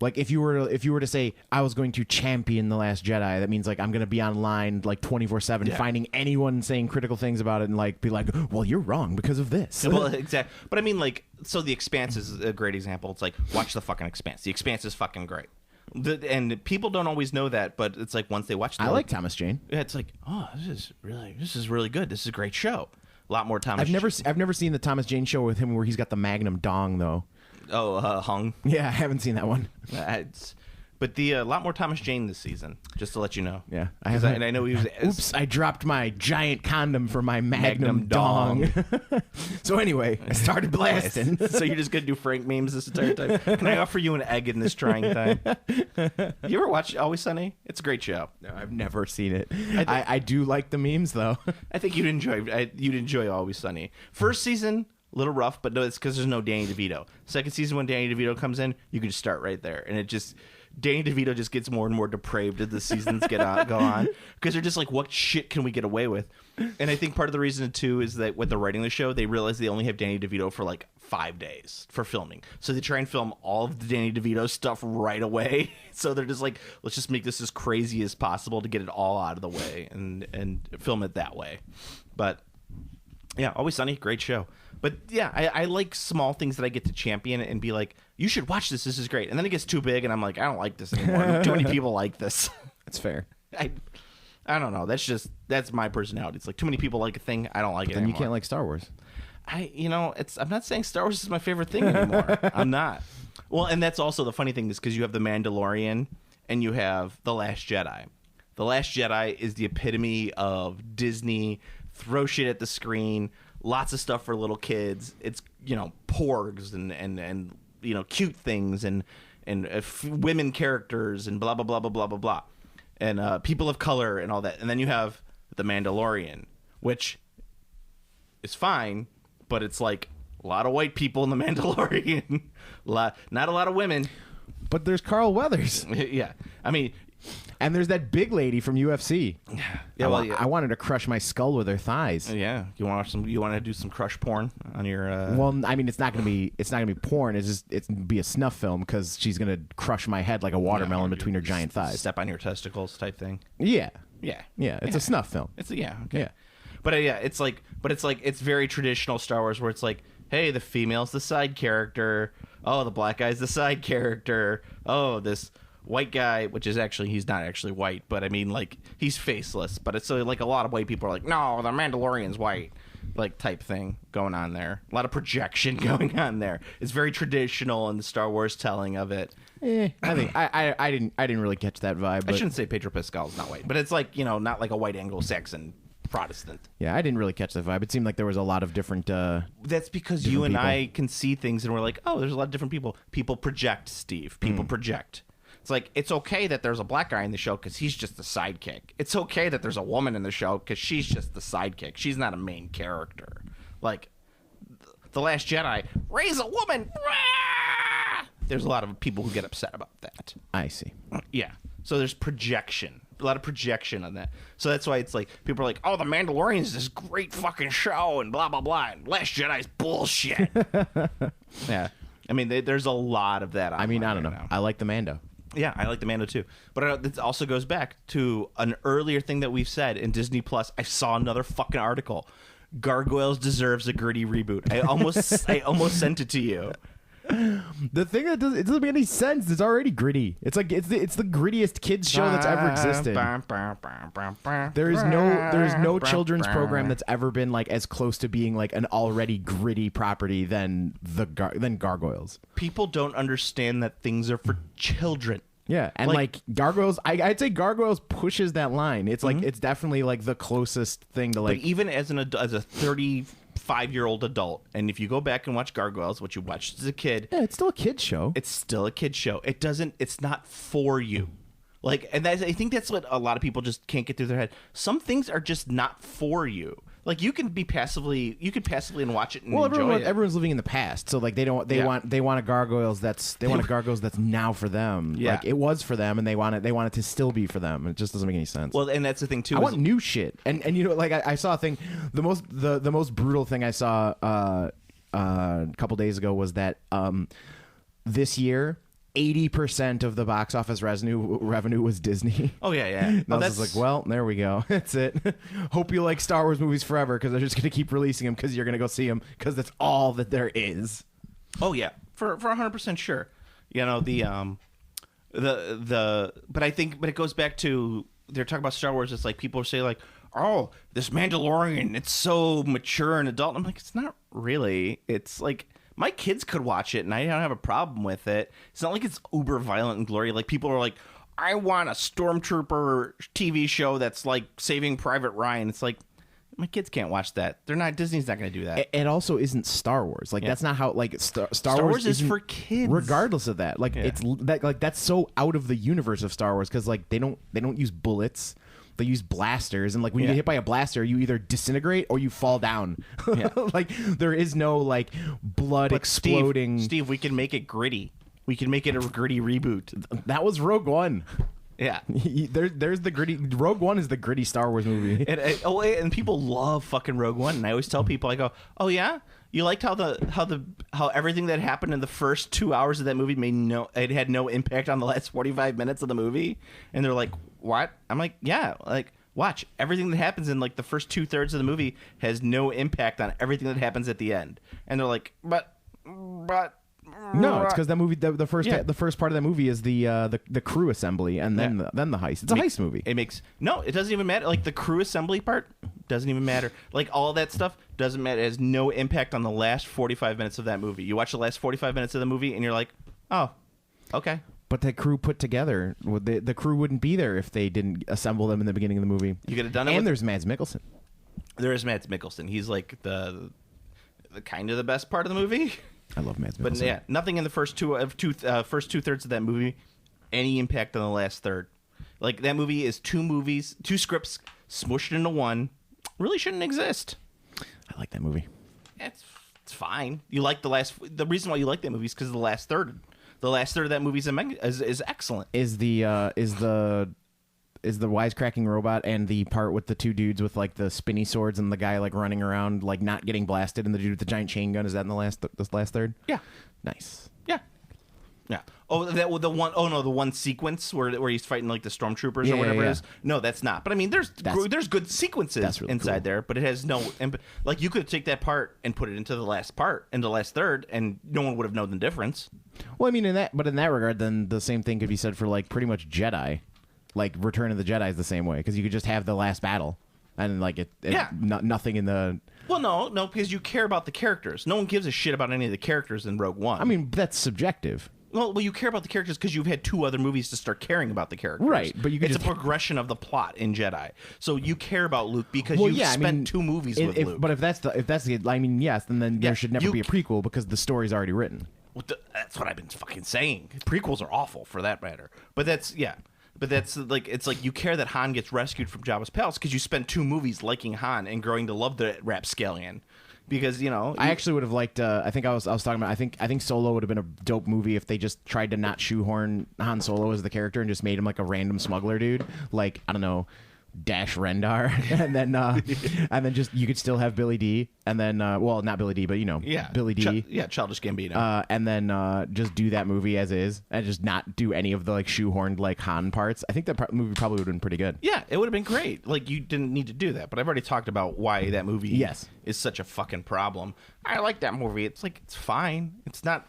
like if you were to say I was going to champion The Last Jedi, that means like I'm going to be online like 24/7 finding anyone saying critical things about it and like be like, well, you're wrong because of this. Well, exactly. But I mean, like, so The Expanse is a great example. It's like watch the fucking Expanse. The Expanse is fucking great. And people don't always know that, but it's like once they watch, I like Thomas Jane. It's like, oh, this is really good. This is a great show. A lot more Thomas. I've never seen the Thomas Jane show with him where he's got the Magnum dong though. Oh, Hung. Yeah, I haven't seen that one. But a lot more Thomas Jane this season. Just to let you know. Yeah, and I know he was. Oops! I dropped my giant condom for my Magnum dong. So anyway, I started blasting. So you're just gonna do Frank memes this entire time? Can I offer you an egg in this trying time? You ever watch Always Sunny? It's a great show. No, I've never seen it. I do like the memes though. I think you'd enjoy Always Sunny. First season, a little rough, but no, it's because there's no Danny DeVito. Second season, when Danny DeVito comes in, you can just start right there, and it just. Danny DeVito just gets more and more depraved as the seasons go on because they're just like, what shit can we get away with? And I think part of the reason too is that when they're writing the show, they realize they only have Danny DeVito for like 5 days for filming, so they try and film all of the Danny DeVito stuff right away. So they're just like, let's just make this as crazy as possible to get it all out of the way and film it that way. But yeah, Always Sunny, great show. But yeah, I like small things that I get to champion and be like, you should watch this. This is great. And then it gets too big, and I'm like, I don't like this anymore. Too many people like this. That's fair. I don't know. That's my personality. It's like too many people like a thing. I don't like it Then anymore. you can't like Star Wars. I'm not saying Star Wars is my favorite thing anymore. I'm not. Well, and that's also the funny thing is because you have the Mandalorian and you have the Last Jedi. The Last Jedi is the epitome of Disney. Throw shit at the screen. Lots of stuff for little kids. It's porgs and cute things and women characters and blah blah blah blah blah blah blah, and people of color and all that. And then you have the Mandalorian, which is fine, but it's like a lot of white people in the Mandalorian, not a lot of women. But there's Carl Weathers. Yeah, I mean. And there's that big lady from UFC. Yeah, I wanted to crush my skull with her thighs. Yeah, you want to do some crush porn on your? Well, I mean, it's not gonna be porn. It's be a snuff film because she's gonna crush my head like a watermelon between her giant thighs. Step on your testicles type thing. Yeah. Yeah. It's a snuff film. Okay. Yeah. But it's very traditional Star Wars where it's like, hey, the female's the side character, oh, the black guy's the side character. Oh, this white guy, which is actually, he's not actually white, but I mean, like, he's faceless. But it's like a lot of white people are like, no, the Mandalorian's white, like, type thing going on there. A lot of projection going on there. It's very traditional in the Star Wars telling of it. I think I didn't really catch that vibe. But I shouldn't say Pedro Pascal's not white, but it's like, you know, not like a white Anglo-Saxon Protestant. Yeah, I didn't really catch that vibe. It seemed like there was a lot of different. That's because different you and people. I can see things and we're like, oh, there's a lot of different people. People project, Steve. People project. It's like, it's okay that there's a black guy in the show because he's just the sidekick. It's okay that there's a woman in the show because she's just the sidekick. She's not a main character. Like, The Last Jedi, Rey's a woman. There's a lot of people who get upset about that. I see. Yeah. So there's projection. A lot of projection on that. So that's why it's like, people are like, oh, The Mandalorian is this great fucking show and blah, blah, blah. And Last Jedi's bullshit. Yeah. I mean, there's a lot of that. I mean, I don't know. Now. I like the Mando. Yeah, I like the Mando too. But it also goes back to an earlier thing that we've said in Disney Plus. I saw another fucking article. Gargoyles deserves a gritty reboot. I almost sent it to you. The thing that it doesn't make any sense. It's already gritty. It's like it's the grittiest kids show that's ever existed. There is no children's program that's ever been like as close to being like an already gritty property than Gargoyles. People don't understand that things are for children. Yeah, and like Gargoyles, I'd say Gargoyles pushes that line. It's like it's definitely like the closest thing to like. But even as a 35-year-old adult, and if you go back and watch Gargoyles, which you watched as a kid, yeah, it's still a kid's show. It's still a kid's show. It's not for you. Like, and I think that's what a lot of people just can't get through their head. Some things are just not for you. Like, you can passively and watch it and enjoy it. Everyone's living in the past, so like they want a Gargoyles that's now for them. Yeah. Like it was for them, and they want it to still be for them. It just doesn't make any sense. Well, and that's the thing too. I want new shit, and you know, like I saw a thing. The most brutal thing I saw a couple days ago was that this year 80% of the box office revenue was Disney. Oh yeah, yeah. And I was just like, well, there we go. That's it. Hope you like Star Wars movies forever because they're just going to keep releasing them because you're going to go see them because that's all that there is. Oh yeah, for 100% sure. You know but it goes back to they're talking about Star Wars. It's like people say like, oh, this Mandalorian, it's so mature and adult. I'm like, it's not really. It's like, my kids could watch it, and I don't have a problem with it. It's not like it's uber violent and glory. Like, people are like, I want a Stormtrooper TV show that's like Saving Private Ryan. It's like, my kids can't watch that. They're not. Disney's not going to do that. It also isn't Star Wars. Like that's not how. Like Star Wars is for kids. Regardless of that, like it's that. Like that's so out of the universe of Star Wars because like they don't use bullets. They use blasters, and like when you get hit by a blaster, you either disintegrate or you fall down. Yeah. Like there is no like blood exploding. Steve, we can make it gritty. We can make it a gritty reboot. That was Rogue One. Yeah, there's the gritty. Rogue One is the gritty Star Wars movie, and people love fucking Rogue One. And I always tell people, I go, "Oh yeah, you liked how everything that happened in the first 2 hours of that movie it had no impact on the last 45 minutes of the movie?" And they're like, "What?" I'm like, "Yeah, like watch everything that happens in like the first 2/3 of the movie has no impact on everything that happens at the end." And they're like, "But." No, it's because that movie. The first part of that movie is the crew assembly, and then the heist. It's a heist movie. It doesn't even matter. Like the crew assembly part doesn't even matter. Like all that stuff doesn't matter. It has no impact on the last 45 minutes of that movie. You watch the last 45 minutes of the movie, and you're like, oh, okay. But the crew put together, the crew wouldn't be there if they didn't assemble them in the beginning of the movie. You could have done it. And there's Mads Mikkelsen. There is Mads Mikkelsen. He's like the kind of the best part of the movie. I love Mads Mikkelsen. But yeah, nothing in the first 2/3 of that movie, any impact on the last third. Like that movie is two scripts smushed into one. Really shouldn't exist. I like that movie. It's fine. You like the reason why you like that movie is because of the last third. The last third of that movie is excellent. Is the wisecracking robot and the part with the two dudes with like the spinny swords and the guy like running around like not getting blasted and the dude with the giant chain gun, is that in this last third? Yeah. Nice. Yeah. Oh, the one. Oh no, the one sequence where he's fighting like the stormtroopers or whatever it is. No, that's not. But I mean, there's good sequences really inside cool. there, but it has no. Like you could take that part and put it into the last part, in the last third, and no one would have known the difference. Well, I mean, in that regard, then the same thing could be said for like pretty much Jedi. Like Return of the Jedi is the same way because you could just have the last battle and like nothing in the. Well, no, because you care about the characters. No one gives a shit about any of the characters in Rogue One. I mean, that's subjective. Well, you care about the characters because you've had 2 other movies to start caring about the characters. Right, but it's a progression of the plot in Jedi. So you care about Luke because you spent 2 movies with Luke. But if that's the, I mean, yes, then there should never be a prequel because the story's already written. Well, that's what I've been fucking saying. Prequels are awful for that matter. But that's like it's like you care that Han gets rescued from Jabba's palace because you spent 2 movies liking Han and growing to love the rapscallion. Because I actually would have liked. I think I was talking about. I think Solo would have been a dope movie if they just tried to not shoehorn Han Solo as the character and just made him like a random smuggler dude, like I don't know, Dash Rendar, and then just you could still have Billy D, and then well not Billy D, but Billy D, Childish Gambino, and then just do that movie as is, and just not do any of the like shoehorned like Han parts. I think that movie probably would have been pretty good. Yeah, it would have been great. Like you didn't need to do that, but I've already talked about why that movie is such a fucking problem. I like that movie. It's like it's fine. It's not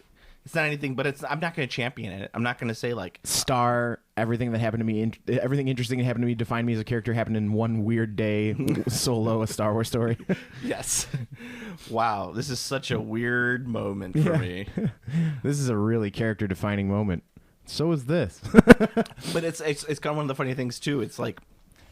anything, but I'm not going to champion it. I'm not going to say like everything that happened to me, everything interesting that happened to me, defined me as a character, happened in one weird day. Solo, a Star Wars story. Yes. Wow, this is such a weird moment for me. This is a really character defining moment. So is this. But it's kind of one of the funny things too. It's like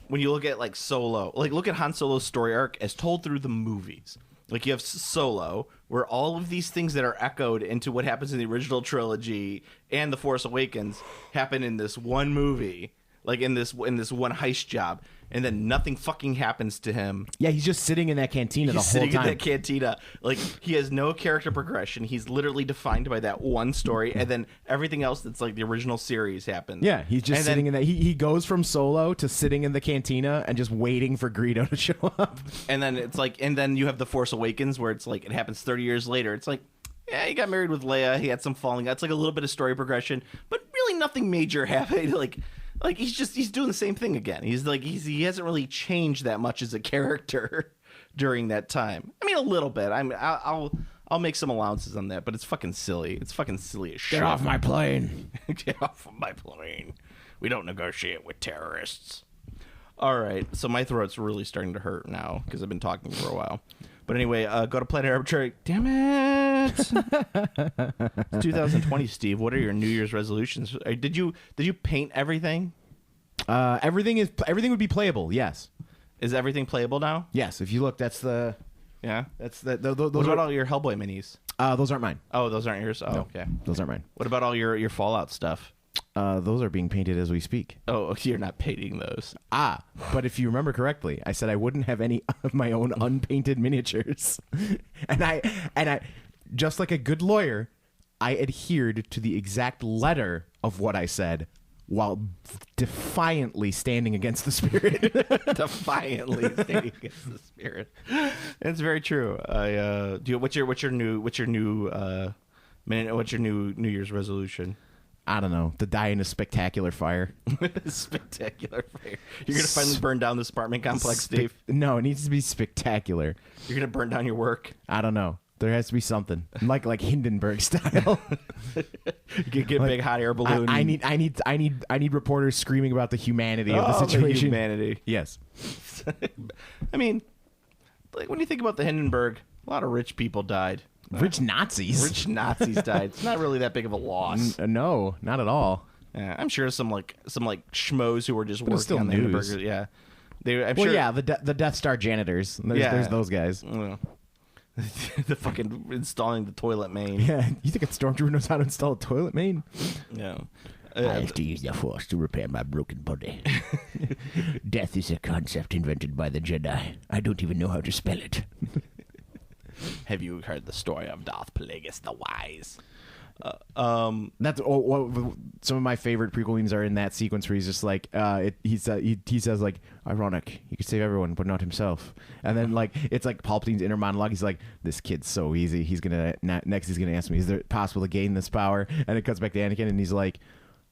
when you look at like Solo, like look at Han Solo's story arc as told through the movies. Like you have Solo, where all of these things that are echoed into what happens in the original trilogy and The Force Awakens happen in this one movie, like in this one heist job, and then nothing fucking happens to him. Yeah, he's just sitting in that cantina the whole time. He's sitting in that cantina. Like, he has no character progression. He's literally defined by that one story, and then everything else that's like the original series happens. Yeah, he's just sitting in that. He goes from Solo to sitting in the cantina and just waiting for Greedo to show up. And then it's like, and then you have The Force Awakens, where it's like, it happens 30 years later. It's like, yeah, he got married with Leia. He had some falling out. It's like a little bit of story progression, but really nothing major happened. Like he's doing the same thing again. He hasn't really changed that much as a character during that time. I mean, a little bit. I'll make some allowances on that, but it's fucking silly. It's fucking silly as shit. Get off my plane. Get off of my plane. We don't negotiate with terrorists. All right, so my throat's really starting to hurt now because I've been talking for a while. But anyway, go to Planet Arbitrary. Damn it! It's 2020, Steve. What are your New Year's resolutions? Did you paint everything? Everything would be playable. Yes. Is everything playable now? Yes. If you look, that's the. Yeah. That's the. Those what about all your Hellboy minis? Those aren't mine. Oh, those aren't yours. Oh, no, okay. Those aren't mine. What about all your Fallout stuff? Those are being painted as we speak. Oh, you're not painting those. But if you remember correctly, I said I wouldn't have any of my own unpainted miniatures. and I just like a good lawyer, I adhered to the exact letter of what I said while defiantly standing against the spirit. Defiantly standing against the spirit. It's very true. What's your New Year's resolution? I don't know. To die in a spectacular fire. Spectacular fire. You're going to finally burn down this apartment complex, Steve? No, it needs to be spectacular. You're going to burn down your work? I don't know. There has to be something. Like Hindenburg style. You get a big hot air balloon. I need reporters screaming about the humanity of the situation. The humanity. Yes. I mean, like when you think about the Hindenburg, a lot of rich people died. Rich Nazis. Rich Nazis died. It's not really that big of a loss. No, not at all. Yeah, I'm sure some schmoes who were just working still on the news. Hindenburg. Yeah, the Death Star janitors. There's those guys. Yeah. The fucking installing the toilet main. Yeah, you think a stormtrooper knows how to install a toilet main? Yeah. I have to use the Force to repair my broken body. Death is a concept invented by the Jedi. I don't even know how to spell it. Have you heard the story of Darth Plagueis the Wise? That's some of my favorite prequel memes are in that sequence where he's just like, he says like, ironic, he could save everyone but not himself, and then like it's like Palpatine's inner monologue. He's like, this kid's so easy. He's gonna ask me, is it possible to gain this power? And it cuts back to Anakin, and he's like,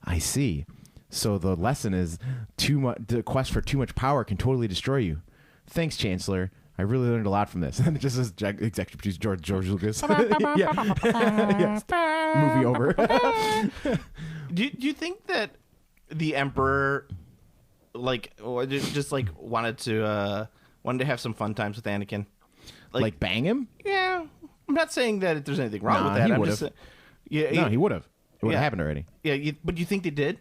I see. So the lesson is the quest for too much power can totally destroy you. Thanks, Chancellor. I really learned a lot from this. And it just says executive producer George Lucas. Yes. Movie over. Do you think that the Emperor, like, just like wanted to have some fun times with Anakin, like bang him? Yeah, I'm not saying that there's anything wrong with that. He I'm would just have. He would have. It would have happened already. Yeah, but you think they did?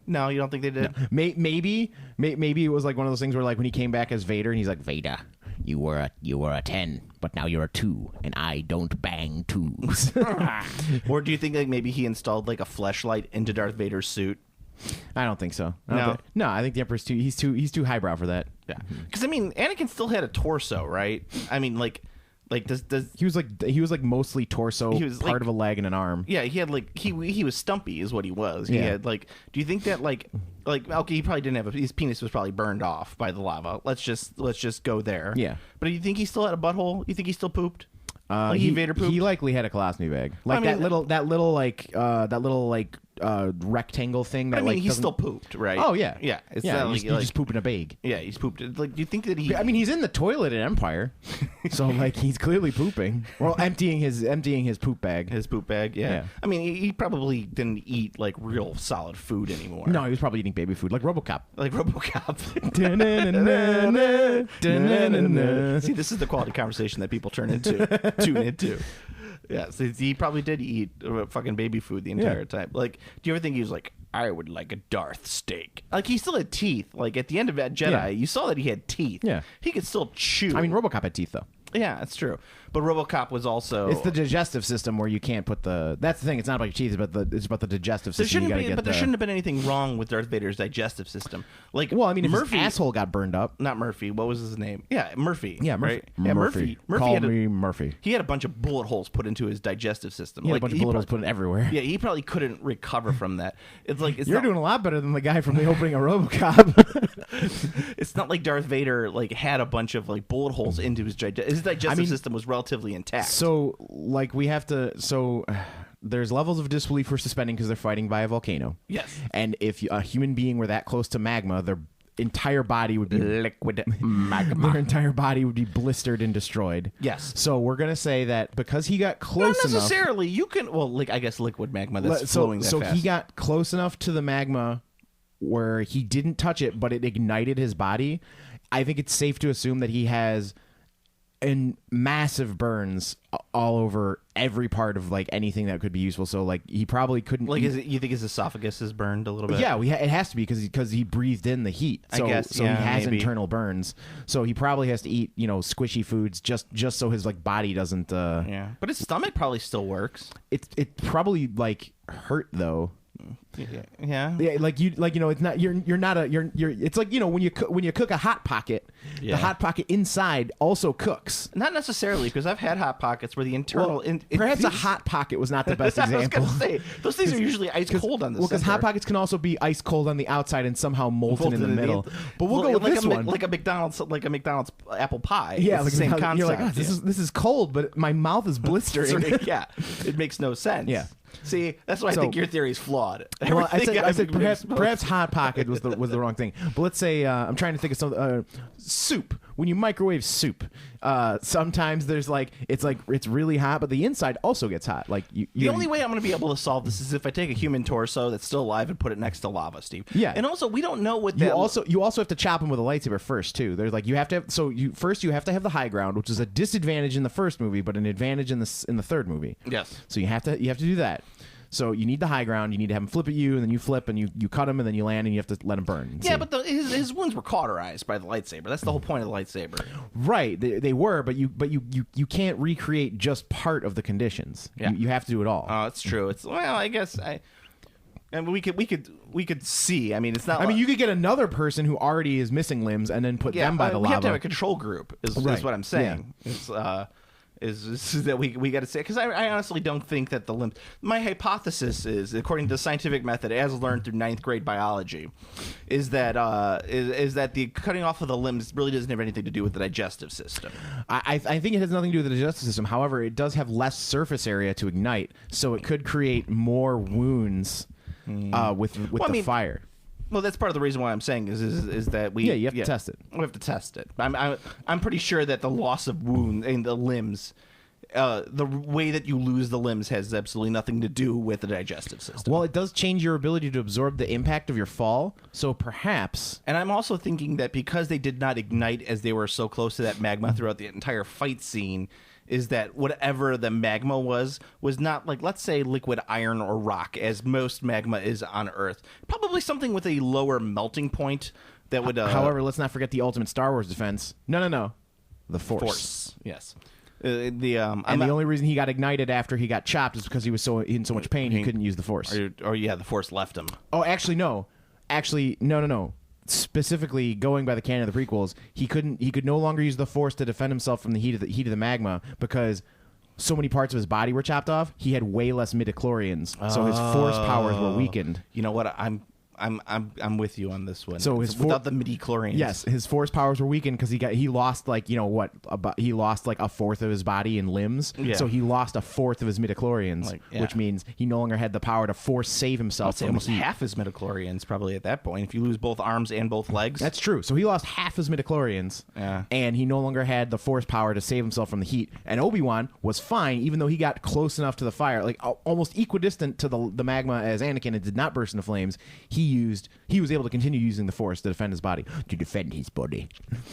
No, you don't think they did? No. Maybe it was like one of those things where like when he came back as Vader and he's like, Vader, you were a 10, but now you're a 2, and I don't bang 2s. Or do you think like maybe he installed like a fleshlight into Darth Vader's suit? I don't think so. No, I think the Emperor's he's too highbrow for that. Yeah, because I mean, Anakin still had a torso, right? I mean, like does he was like mostly torso, he was part like, of a leg and an arm. Yeah, he had like he was stumpy, is what he was. He Yeah. had like. Do you think that like okay, he probably didn't have his penis was probably burned off by the lava. Let's just go there. Yeah, but do you think he still had a butthole? You think he still pooped? He Vader pooped? He likely had a colostomy bag, like I mean, that little rectangle thing. That I mean, like he still pooped, right? Oh yeah, yeah. It's yeah. not You just poop in a bag. Yeah, he's pooped. Like, do you think that he? I mean, he's in the toilet at Empire, so like he's clearly pooping. Well, emptying his poop bag. His poop bag. Yeah. Yeah. I mean, he probably didn't eat like real solid food anymore. No, he was probably eating baby food, like RoboCop. Like RoboCop. See, this is the quality conversation that people tune into. Yeah, so he probably did eat fucking baby food the entire time. Like, do you ever think he was like, I would like a Darth steak? Like, he still had teeth. Like, at the end of that Jedi, you saw that he had teeth. Yeah. He could still chew. I mean, RoboCop had teeth, though. Yeah, that's true. But RoboCop was also... It's the digestive system where you can't put the... That's the thing. It's not about your teeth, it's about the digestive system. There shouldn't have been anything wrong with Darth Vader's digestive system. Like, well, I mean, if Murphy, his asshole got burned up... Not Murphy. What was his name? Yeah, Murphy. Yeah, Murphy. Right? Yeah, Murphy. Call me Murphy. He had a bunch of bullet holes put into his digestive system. He had a bunch of bullet holes put in everywhere. Yeah, he probably couldn't recover from that. It's like... You're doing a lot better than the guy from the opening of RoboCop. It's not like Darth Vader like had a bunch of like bullet holes into his digestive system was relatively intact. So like we have to there's levels of disbelief we're suspending because they're fighting by a volcano. Yes. And if a human being were that close to magma, their entire body would be liquid magma. Their entire body would be blistered and destroyed. Yes. So we're gonna say that because he got close enough. Not necessarily. You can I guess liquid magma that's flowing that fast. So he got close enough to the magma where he didn't touch it, but it ignited his body. I think it's safe to assume that he has massive burns all over every part of like anything that could be useful. So like he probably couldn't. Like, you think his esophagus is burned a little bit? Yeah, it has to be because he breathed in the heat. So, I guess. So yeah, he has maybe. internal burns. So he probably has to eat squishy foods just so his like body doesn't. Yeah, but his stomach probably still works. It probably like hurt though. Yeah. It's not you're not it's like when you cook a hot pocket, the hot pocket inside also cooks. Not necessarily, because I've had hot pockets where the internal perhaps a hot pocket was not the best example. I was gonna say those things are usually ice cold on the because hot pockets can also be ice cold on the outside and somehow molten in the middle. But we'll go with like this one, like a McDonald's apple pie. Yeah, it's the same concept. You're like, this is cold, but my mouth is blistering. Yeah, it makes no sense. Yeah. See, that's why I think your theory is flawed. Well, I said perhaps hot pocket was the wrong thing. But let's say I'm trying to think of some soup. When you microwave soup, sometimes there's it's really hot, but the inside also gets hot. Like the only way I'm going to be able to solve this is if I take a human torso that's still alive and put it next to lava, Steve. Yeah, and also we don't know what that. You also have to chop him with a lightsaber first too. There's like you have to have you have to have the high ground, which is a disadvantage in the first movie, but an advantage in the third movie. Yes. So you have to do that. So you need the high ground. You need to have him flip at you, and then you flip, and you cut him, and then you land, and you have to let him burn. Yeah, but his wounds were cauterized by the lightsaber. That's the whole point of the lightsaber. Right, they were, but you can't recreate just part of the conditions. Yeah. You have to do it all. Oh, it's true. I guess and we could see. I mean, it's not. I mean, you could get another person who already is missing limbs, and then put them by the lava. We have to have a control group. Is what I'm saying. Yeah. is that we got to say, because I honestly don't think that the limbs. My hypothesis is, according to the scientific method as learned through 9th grade biology, is that the cutting off of the limbs really doesn't have anything to do with the digestive system. I think it has nothing to do with the digestive system. However, it does have less surface area to ignite, so it could create more wounds with the fire. Well, that's part of the reason why I'm saying is that we you have to test it. We have to test it. I'm pretty sure that the loss of wound in the limbs, the way that you lose the limbs has absolutely nothing to do with the digestive system. Well, it does change your ability to absorb the impact of your fall, so perhaps. And I'm also thinking that because they did not ignite as they were so close to that magma throughout the entire fight scene, is that whatever the magma was not like, let's say, liquid iron or rock, as most magma is on Earth. Probably something with a lower melting point that would... However, let's not forget the ultimate Star Wars defense. No. The Force. Yes. The only reason he got ignited after he got chopped is because he was in so much pain he couldn't use the Force. Or the Force left him. Oh, actually, no. No. Specifically, going by the canon of the prequels, he could no longer use the Force to defend himself from the heat of the magma because so many parts of his body were chopped off. He had way less midichlorians, so his Force powers were weakened. You know what? I'm with you on this one. So without the midichlorians. Yes, his Force powers were weakened because he lost he lost like a fourth of his body and limbs. Yeah. So he lost a fourth of his midichlorians, which means he no longer had the power to Force save himself. I'd say almost half his midichlorians probably at that point. If you lose both arms and both legs, that's true. So he lost half his midichlorians, and he no longer had the Force power to save himself from the heat. And Obi-Wan was fine, even though he got close enough to the fire, like almost equidistant to the magma as Anakin, and did not burst into flames. He was able to continue using the Force to defend his body. To defend his body.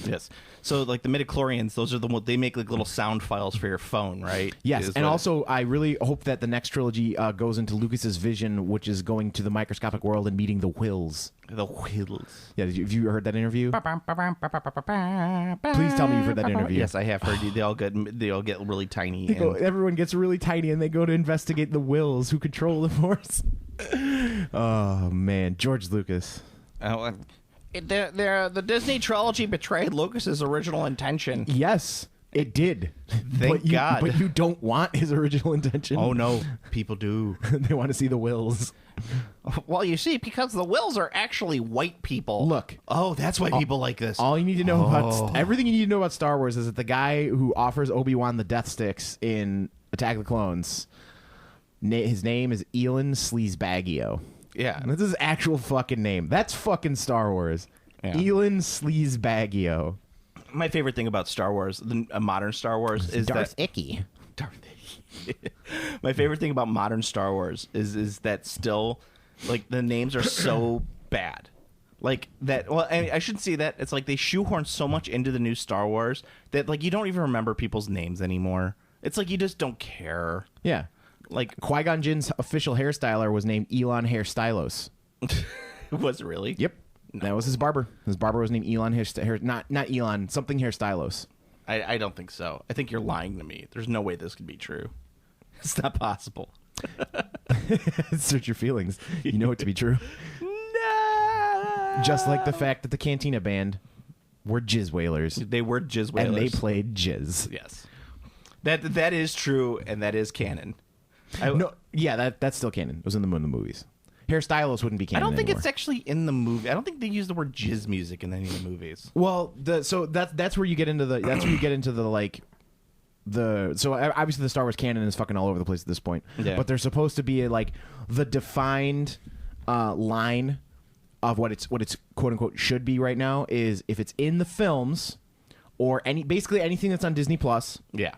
Yes. So like the midichlorians, those are they make like little sound files for your phone, right? Yes. And also, I really hope that the next trilogy goes into Lucas's vision, which is going to the microscopic world and meeting the Whills. The Whills. Yeah. Have you heard that interview? Please tell me you've heard that interview. Yes, I have heard. They all get really tiny. Everyone gets really tiny, and they go to investigate the Whills who control the Force. Oh man, George Lucas. The Disney trilogy betrayed Lucas's original intention. Yes, it did. Thank God. But you don't want his original intention. Oh no, people do. They want to see the Whills. Well, you see, because the Whills are actually white people. Look. Oh, that's why people like this. All you need to know about everything you need to know about Star Wars is that the guy who offers Obi-Wan the Death Sticks in Attack of the Clones, his name is Elan Sleazebaggio. Yeah. And that's his actual fucking name. That's fucking Star Wars. Yeah. Elan Sleazebaggio. My favorite thing about Star Wars, the modern Star Wars, is Darth Icky. Darth Icky. My favorite thing about modern Star Wars is that still, like, the names are so bad. Like that. Well, I shouldn't say that. It's like they shoehorn so much into the new Star Wars that, like, you don't even remember people's names anymore. It's like you just don't care. Yeah. Like Qui-Gon Jinn's official hairstyler was named Elon Hairstylos. Was it really? Yep. No. That was his barber. His barber was named Elon not Elon, something Hairstylos. I don't think so. I think you're lying to me. There's no way this could be true. It's not possible. Search your feelings. You know it to be true. No. Just like the fact that the Cantina Band were jizz whalers. They were jizz whalers. And they played jizz. Yes. That is true, and that is canon. That's still canon. It was in the movies. Hairstylos wouldn't be canon. I don't think anymore. it's actually in the movie. I don't think they use the word jizz music in any of the movies. Well, that's where you get into the so obviously the Star Wars canon is fucking all over the place at this point. Yeah. But there's supposed to be like the defined line of what it's quote unquote should be right now is if it's in the films or basically anything that's on Disney Plus. Yeah.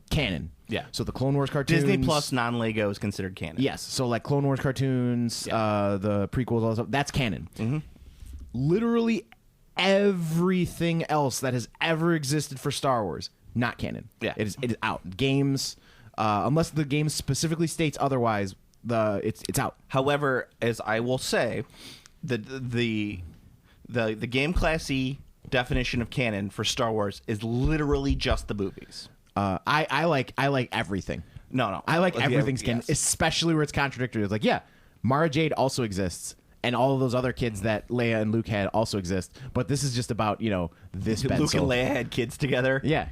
Canon. Yeah. So the Clone Wars cartoons. Disney Plus non-Lego is considered canon. Yes. So like Clone Wars cartoons, the prequels, all that stuff, that's canon. Mm-hmm. Literally everything else that has ever existed for Star Wars, not canon. Yeah. It is out. Games, unless the game specifically states otherwise, it's out. However, as I will say, the game classy definition of canon for Star Wars is literally just the movies. I like everything. No. I like everything's canon, yes. especially where it's contradictory. It's like, yeah, Mara Jade also exists, and all of those other kids that Leia and Luke had also exist. But this is just about this Ben Luke and Solo. Leia had kids together. Yeah.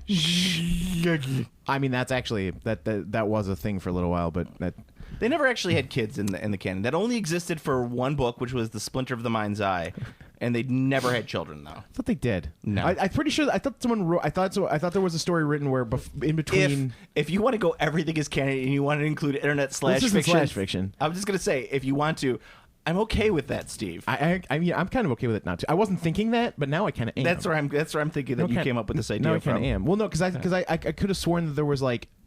I mean, that's actually that was a thing for a little while, but that. They never actually had kids in the canon. That only existed for one book, which was The Splinter of the Mind's Eye, and they never had children though. I thought they did. No. I'm pretty sure. I thought someone wrote. I thought there was a story written where in between. If you want to go everything is canon and you want to include internet slash This isn't fiction, slash fiction. I'm just gonna say if you want to, I'm okay with that, Steve. I mean, I'm kind of okay with it now too. I wasn't thinking that, but now I kind of am. That's where I'm thinking that you came up with this idea. No, I kind from. of am. Well, no, because I could have sworn that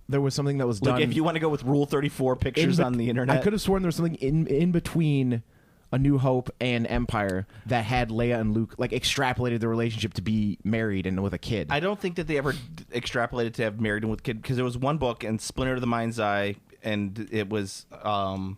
there was something that was done. Like if you want to go with Rule 34 pictures on the internet, I could have sworn there was something in between A New Hope and Empire that had Leia and Luke extrapolated the relationship to be married and with a kid. I don't think that they ever extrapolated to have married and with kid because there was one book and Splinter of the Mind's Eye, and it was a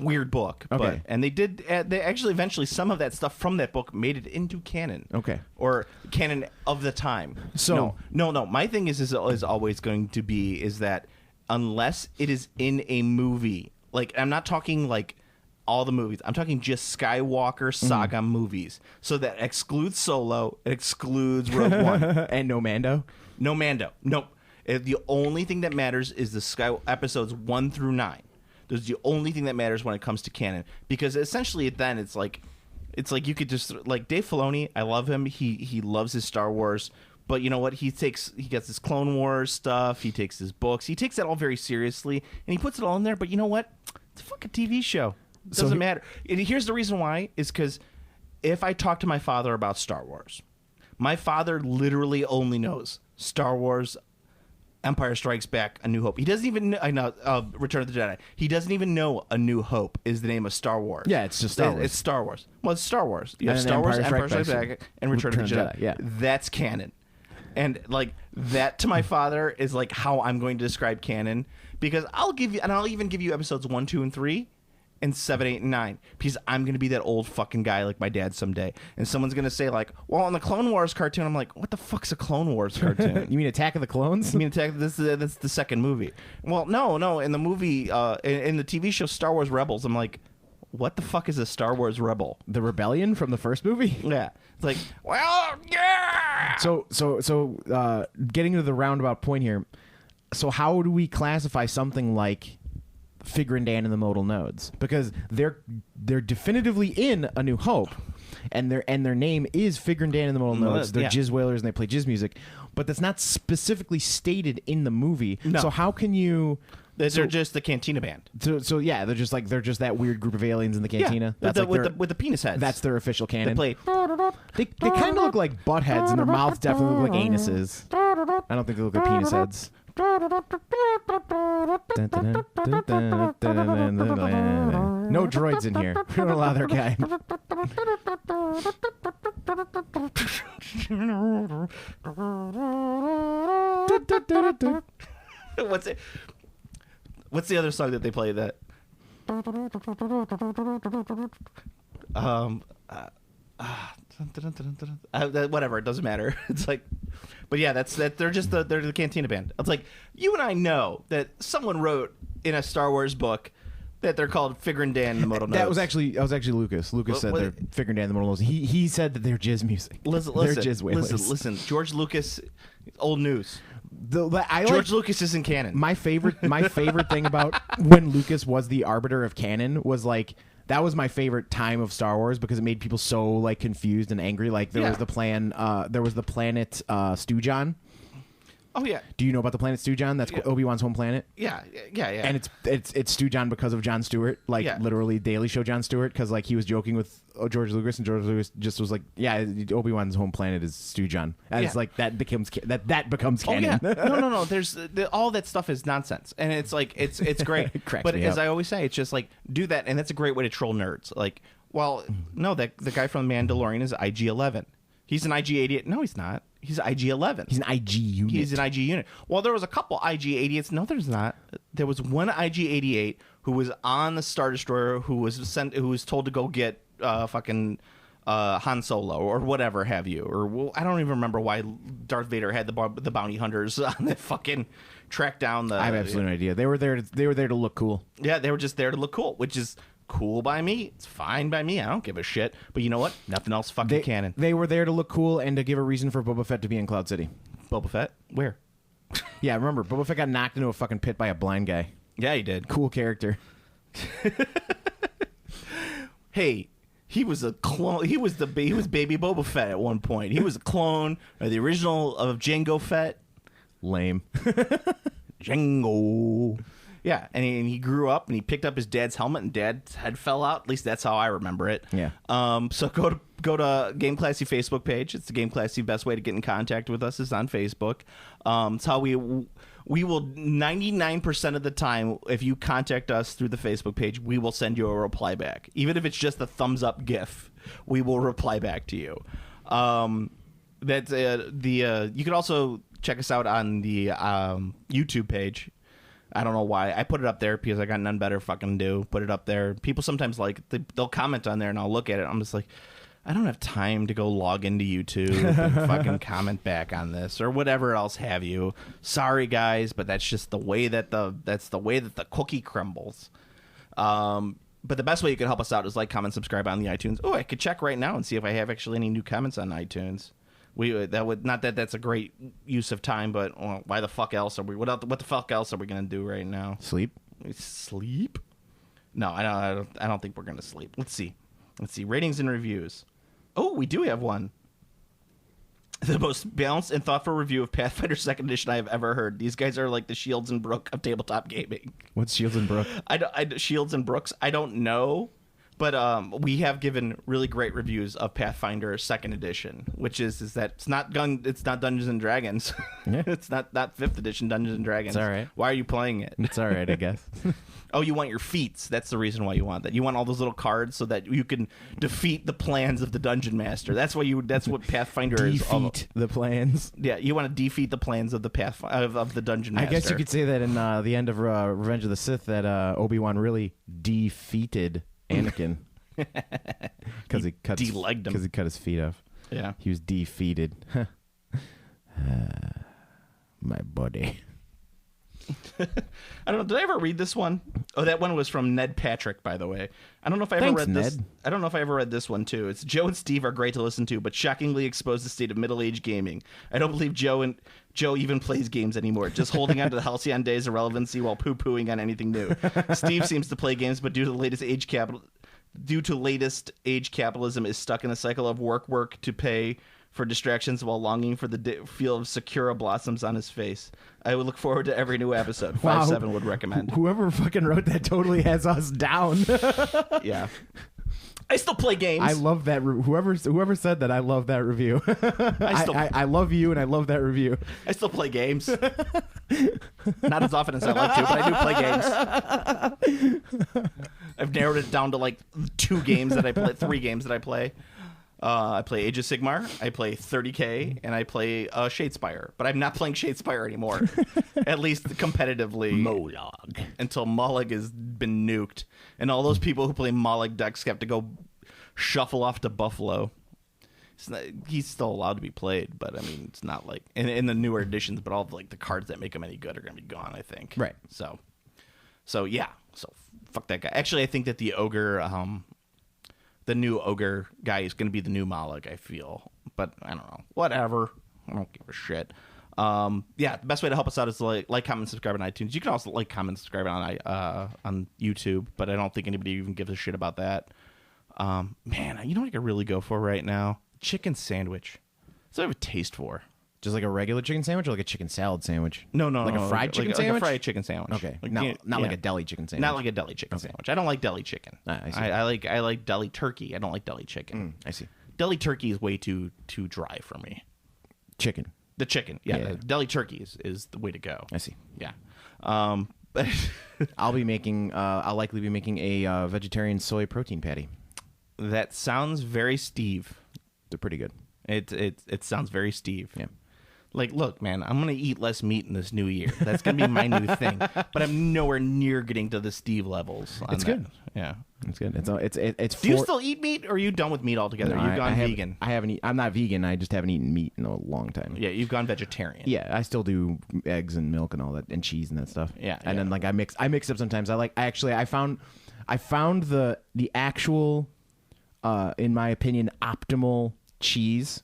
weird book. Okay. And they actually eventually some of that stuff from that book made it into canon. Okay. Or canon of the time. So no. My thing is always going to be is that unless it is in a movie, I'm not talking all the movies. I'm talking just Skywalker saga movies. So that excludes Solo, it excludes Rogue One. and no Mando. No Mando. Nope. The only thing that matters is the episodes 1 through 9. That's the only thing that matters when it comes to canon, because essentially then it's like you could just Dave Filoni. I love him. He loves his Star Wars, but you know what? He gets his Clone Wars stuff. He takes his books. He takes that all very seriously, and he puts it all in there. But you know what? It's a fucking TV show. It doesn't matter. And here's the reason why: is because if I talk to my father about Star Wars, my father literally only knows Star Wars, Empire Strikes Back, A New Hope. He doesn't even know Return of the Jedi. He doesn't even know A New Hope is the name of Star Wars. Yeah, it's just Star Wars. It's Star Wars. Well, it's Star Wars. You have And Star Wars, Empire Empire Strikes Back, and Return of the Jedi. Yeah. That's canon. And that to my father is how I'm going to describe canon, because I'll even give you episodes 1, 2, and 3. And 7, 8, and 9, because I'm going to be that old fucking guy like my dad someday. And someone's going to say well, on the Clone Wars cartoon, I'm like, what the fuck's a Clone Wars cartoon? You mean Attack of the Clones? I mean, that's the second movie. Well, no. In the movie, in the TV show Star Wars Rebels, I'm like, what the fuck is a Star Wars rebel? The rebellion from the first movie? Yeah. It's well, yeah. So getting to the roundabout point here. So how do we classify something like Figure and Dan and the Modal Nodes? Because they're definitively in A New Hope, and their name is Figure and Dan and the Modal Nodes. They're jizz whalers and they play jizz music, but that's not specifically stated in the movie. No. So how can you? They're just the Cantina Band. So yeah, they're just that weird group of aliens in the cantina. Yeah, That's with the penis heads. That's their official canon. They play. They kind of look like butt heads, and their mouths definitely look like anuses. I don't think they look like penis heads. No droids in here. We don't allow their kind. What's the other song that they play that? Whatever, it doesn't matter. It's but yeah, they're just they're the Cantina Band. It's you and I know that someone wrote in a Star Wars book that they're called Figure and Dan and the Modal Nodes. That was actually Lucas. Lucas said they're Figure and Dan and the Modal Nodes. He said that they're jizz music. They're jizz whalers. Listen. George Lucas, old news. George Lucas isn't canon. My favorite thing about when Lucas was the arbiter of canon was that was my favorite time of Star Wars, because it made people so confused and angry. There was the planet Stoojan. Oh yeah. Do you know about the planet Stoojan? That's Obi-Wan's home planet. Yeah. And it's Stoojan because of Jon Stewart, literally Daily Show Jon Stewart, because he was joking with George Lucas, and George Lucas just was Obi-Wan's home planet is Stoojan. And it's that becomes canon. Oh yeah. No. There's all that stuff is nonsense, and it's it's great. It cracks but me as up. I always say, it's just do that, and that's a great way to troll nerds. No, the guy from Mandalorian is IG-11. He's an IG-88. No, he's not. He's IG-11. He's an IG unit. He's an IG unit. Well, there was a couple IG-88s. No, there's not. There was one IG-88 who was on the Star Destroyer who was told to go get fucking Han Solo or whatever have you. Or I don't even remember why Darth Vader had the bounty hunters on that fucking track down the. I have absolutely no idea. They were there to look cool. Yeah, they were just there to look cool, which is cool by me. It's fine by me. I don't give a shit. But you know what? Nothing else fucking canon. They were there to look cool and to give a reason for Boba Fett to be in Cloud City. Boba Fett? Where? Yeah, remember, Boba Fett got knocked into a fucking pit by a blind guy. Yeah, he did. Cool character. Hey, he was a clone. He was baby Boba Fett at one point. He was a clone of the original of Jango Fett. Lame. Jango. Yeah, and he grew up and he picked up his dad's helmet and dad's head fell out. At least that's how I remember it. Yeah. So go to Game Classy Facebook page. It's the Game Classy. Best way to get in contact with us is on Facebook. It's how we will 99% of the time, if you contact us through the Facebook page, we will send you a reply back. Even if it's just a thumbs up GIF, we will reply back to you. You can also check us out on the YouTube page. I don't know why. I put it up there because I got none better fucking do. Put it up there. People sometimes they'll comment on there and I'll look at it. I'm just like, I don't have time to go log into YouTube and fucking comment back on this or whatever else have you. Sorry guys, but that's just the way that the cookie crumbles. But the best way you can help us out is like, comment, subscribe on the iTunes. Oh, I could check right now and see if I have actually any new comments on iTunes. That's a great use of time, but why the fuck else are we? What the fuck else are we gonna do right now? Sleep? Sleep? No, I don't think we're gonna sleep. Let's see. Ratings and reviews. Oh, we do have one. The most balanced and thoughtful review of Pathfinder 2nd Edition I have ever heard. These guys are like the Shields and Brook of tabletop gaming. What's Shields and Brook? Shields and Brooks. I don't know. But we have given really great reviews of Pathfinder 2nd Edition, which is that it's not Dungeons and Dragons. Yeah. It's not 5th edition Dungeons and Dragons. It's all right. Why are you playing it? It's all right, I guess. Oh, you want your feats. That's the reason why you want that. You want all those little cards so that you can defeat the plans of the Dungeon Master. That's what Pathfinder is. Defeat the plans. Yeah, you want to defeat the plans of the of the Dungeon Master. I guess you could say that in the end of Revenge of the Sith that Obi-Wan really defeated Anakin because he cut his feet off. Yeah, he was defeated. My buddy. I don't know. Did I ever read this one? Oh, that one was from Ned Patrick, by the way. I don't know if I ever read this. I don't know if I ever read this one too. It's Joe and Steve are great to listen to, but shockingly expose the state of middle-aged gaming. I don't believe Joe even plays games anymore, just holding on to the halcyon days of relevancy while poo-pooing on anything new. Steve seems to play games, but due to latest age capitalism, is stuck in a cycle of work to pay for distractions while longing for the feel of Sakura blossoms on his face. I would look forward to every new episode. Wow. 5-7 would recommend. Whoever fucking wrote that totally has us down. Yeah. I still play games. I love that. Whoever said that, I love that review. I love you, and I love that review. I still play games. Not as often as I like to, but I do play games. I've narrowed it down to like 3 games that I play. I play Age of Sigmar, I play 30K, and I play Shadespire. But I'm not playing Shadespire anymore, at least competitively. Molag. Until Molag has been nuked. And all those people who play Molag decks have to go shuffle off to Buffalo. He's still allowed to be played, but I mean, it's not like in the newer editions, but all of like the cards that make him any good are going to be gone, I think. Right. So yeah. So fuck that guy. Actually, I think that the ogre... the new ogre guy is going to be the new Molag, I feel. But I don't know. Whatever. I don't give a shit. Yeah, the best way to help us out is to like, comment, subscribe on iTunes. You can also like, comment, subscribe on YouTube, but I don't think anybody even gives a shit about that. Man, you know what I could really go for right now? Chicken sandwich. That's what I have a taste for. Just like a regular chicken sandwich or like a chicken salad sandwich? No. Like a fried chicken sandwich? Like a fried chicken sandwich. Okay. Not like a deli chicken sandwich. Not like a deli chicken sandwich. I don't like deli chicken. I see. I like deli turkey. I don't like deli chicken. I see. Deli turkey is way too dry for me. Chicken. The chicken. Yeah. The deli turkey is the way to go. I see. Yeah. I'll likely be making a vegetarian soy protein patty. That sounds very Steve. They're pretty good. It sounds very Steve. Yeah. Like, look, man, I'm going to eat less meat in this new year. That's going to be my new thing. But I'm nowhere near getting to the Steve levels. It's good. Yeah. It's good. It's Do you still eat meat, or are you done with meat altogether? No, You've gone vegan. I haven't. I'm not vegan. I just haven't eaten meat in a long time. Yeah, you've gone vegetarian. Yeah, I still do eggs and milk and all that, and cheese and that stuff. Yeah, and then like I mix up sometimes. I found I found the actual, in my opinion, optimal cheese,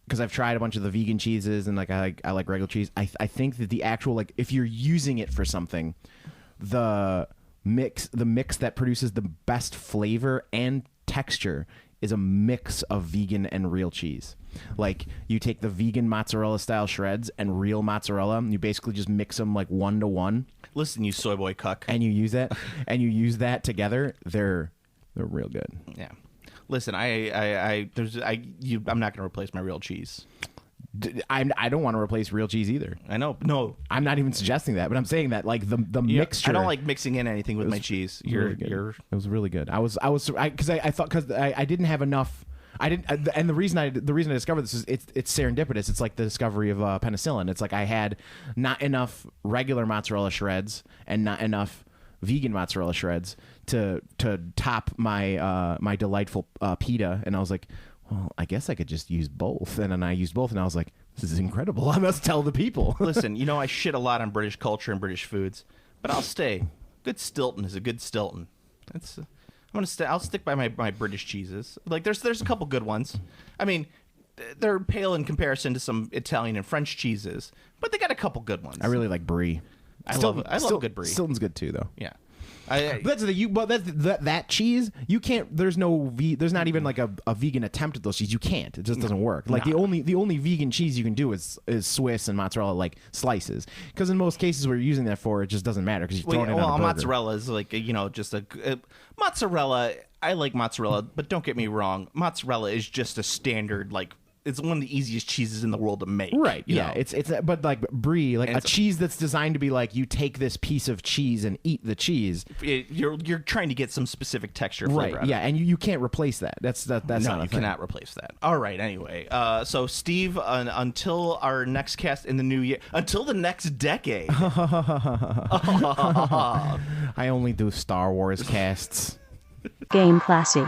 because I've tried a bunch of the vegan cheeses and like I like regular cheese. I think that the actual, like, if you're using it for something, the mix that produces the best flavor and texture is a mix of vegan and real cheese. Like, you take the vegan mozzarella style shreds and real mozzarella, and you basically just mix them like 1-to-1. Listen, you soy boy cuck. And you use that together. They're real good. Yeah. Listen, I'm not going to replace my real cheese. I don't want to replace real cheese either. I know. No, I'm not even suggesting that, but I'm saying that, like, the mixture. I don't like mixing in anything with my cheese. It was really good. I thought, because I didn't have enough. And the reason I discovered this is it's serendipitous. It's like the discovery of penicillin. It's like I had not enough regular mozzarella shreds and not enough vegan mozzarella shreds to top my my delightful pita, and I was like, well, I guess I could just use both. And then I used both, and I was like, this is incredible. I must tell the people. Listen, I shit a lot on British culture and British foods, but I'll stay. Good Stilton is a good Stilton. I'll stick by my British cheeses. Like, there's a couple good ones. I mean, they're pale in comparison to some Italian and French cheeses, but they got a couple good ones. I really like brie. I love good brie. Stilton's good too, though. Yeah. That cheese, you can't. There's not even like a vegan attempt at those cheese. You can't. It just doesn't work. Like, the only vegan cheese you can do is Swiss and mozzarella, like, slices. Because in most cases where you're using that for, it just doesn't matter because you're throwing it on a burger. Mozzarella is like, just mozzarella. I like mozzarella, but don't get me wrong. Mozzarella is just a standard, like, it's one of the easiest cheeses in the world to make. Right. You Yeah. know? It's but like brie, like a cheese that's designed to be like, you take this piece of cheese and eat the cheese. You're trying to get some specific texture, flavor. Right. Yeah, and you can't replace that. That's not a thing. Cannot replace that. All right. Anyway, so Steve, until our next cast in the new year, until the next decade. I only do Star Wars casts. Game Classy.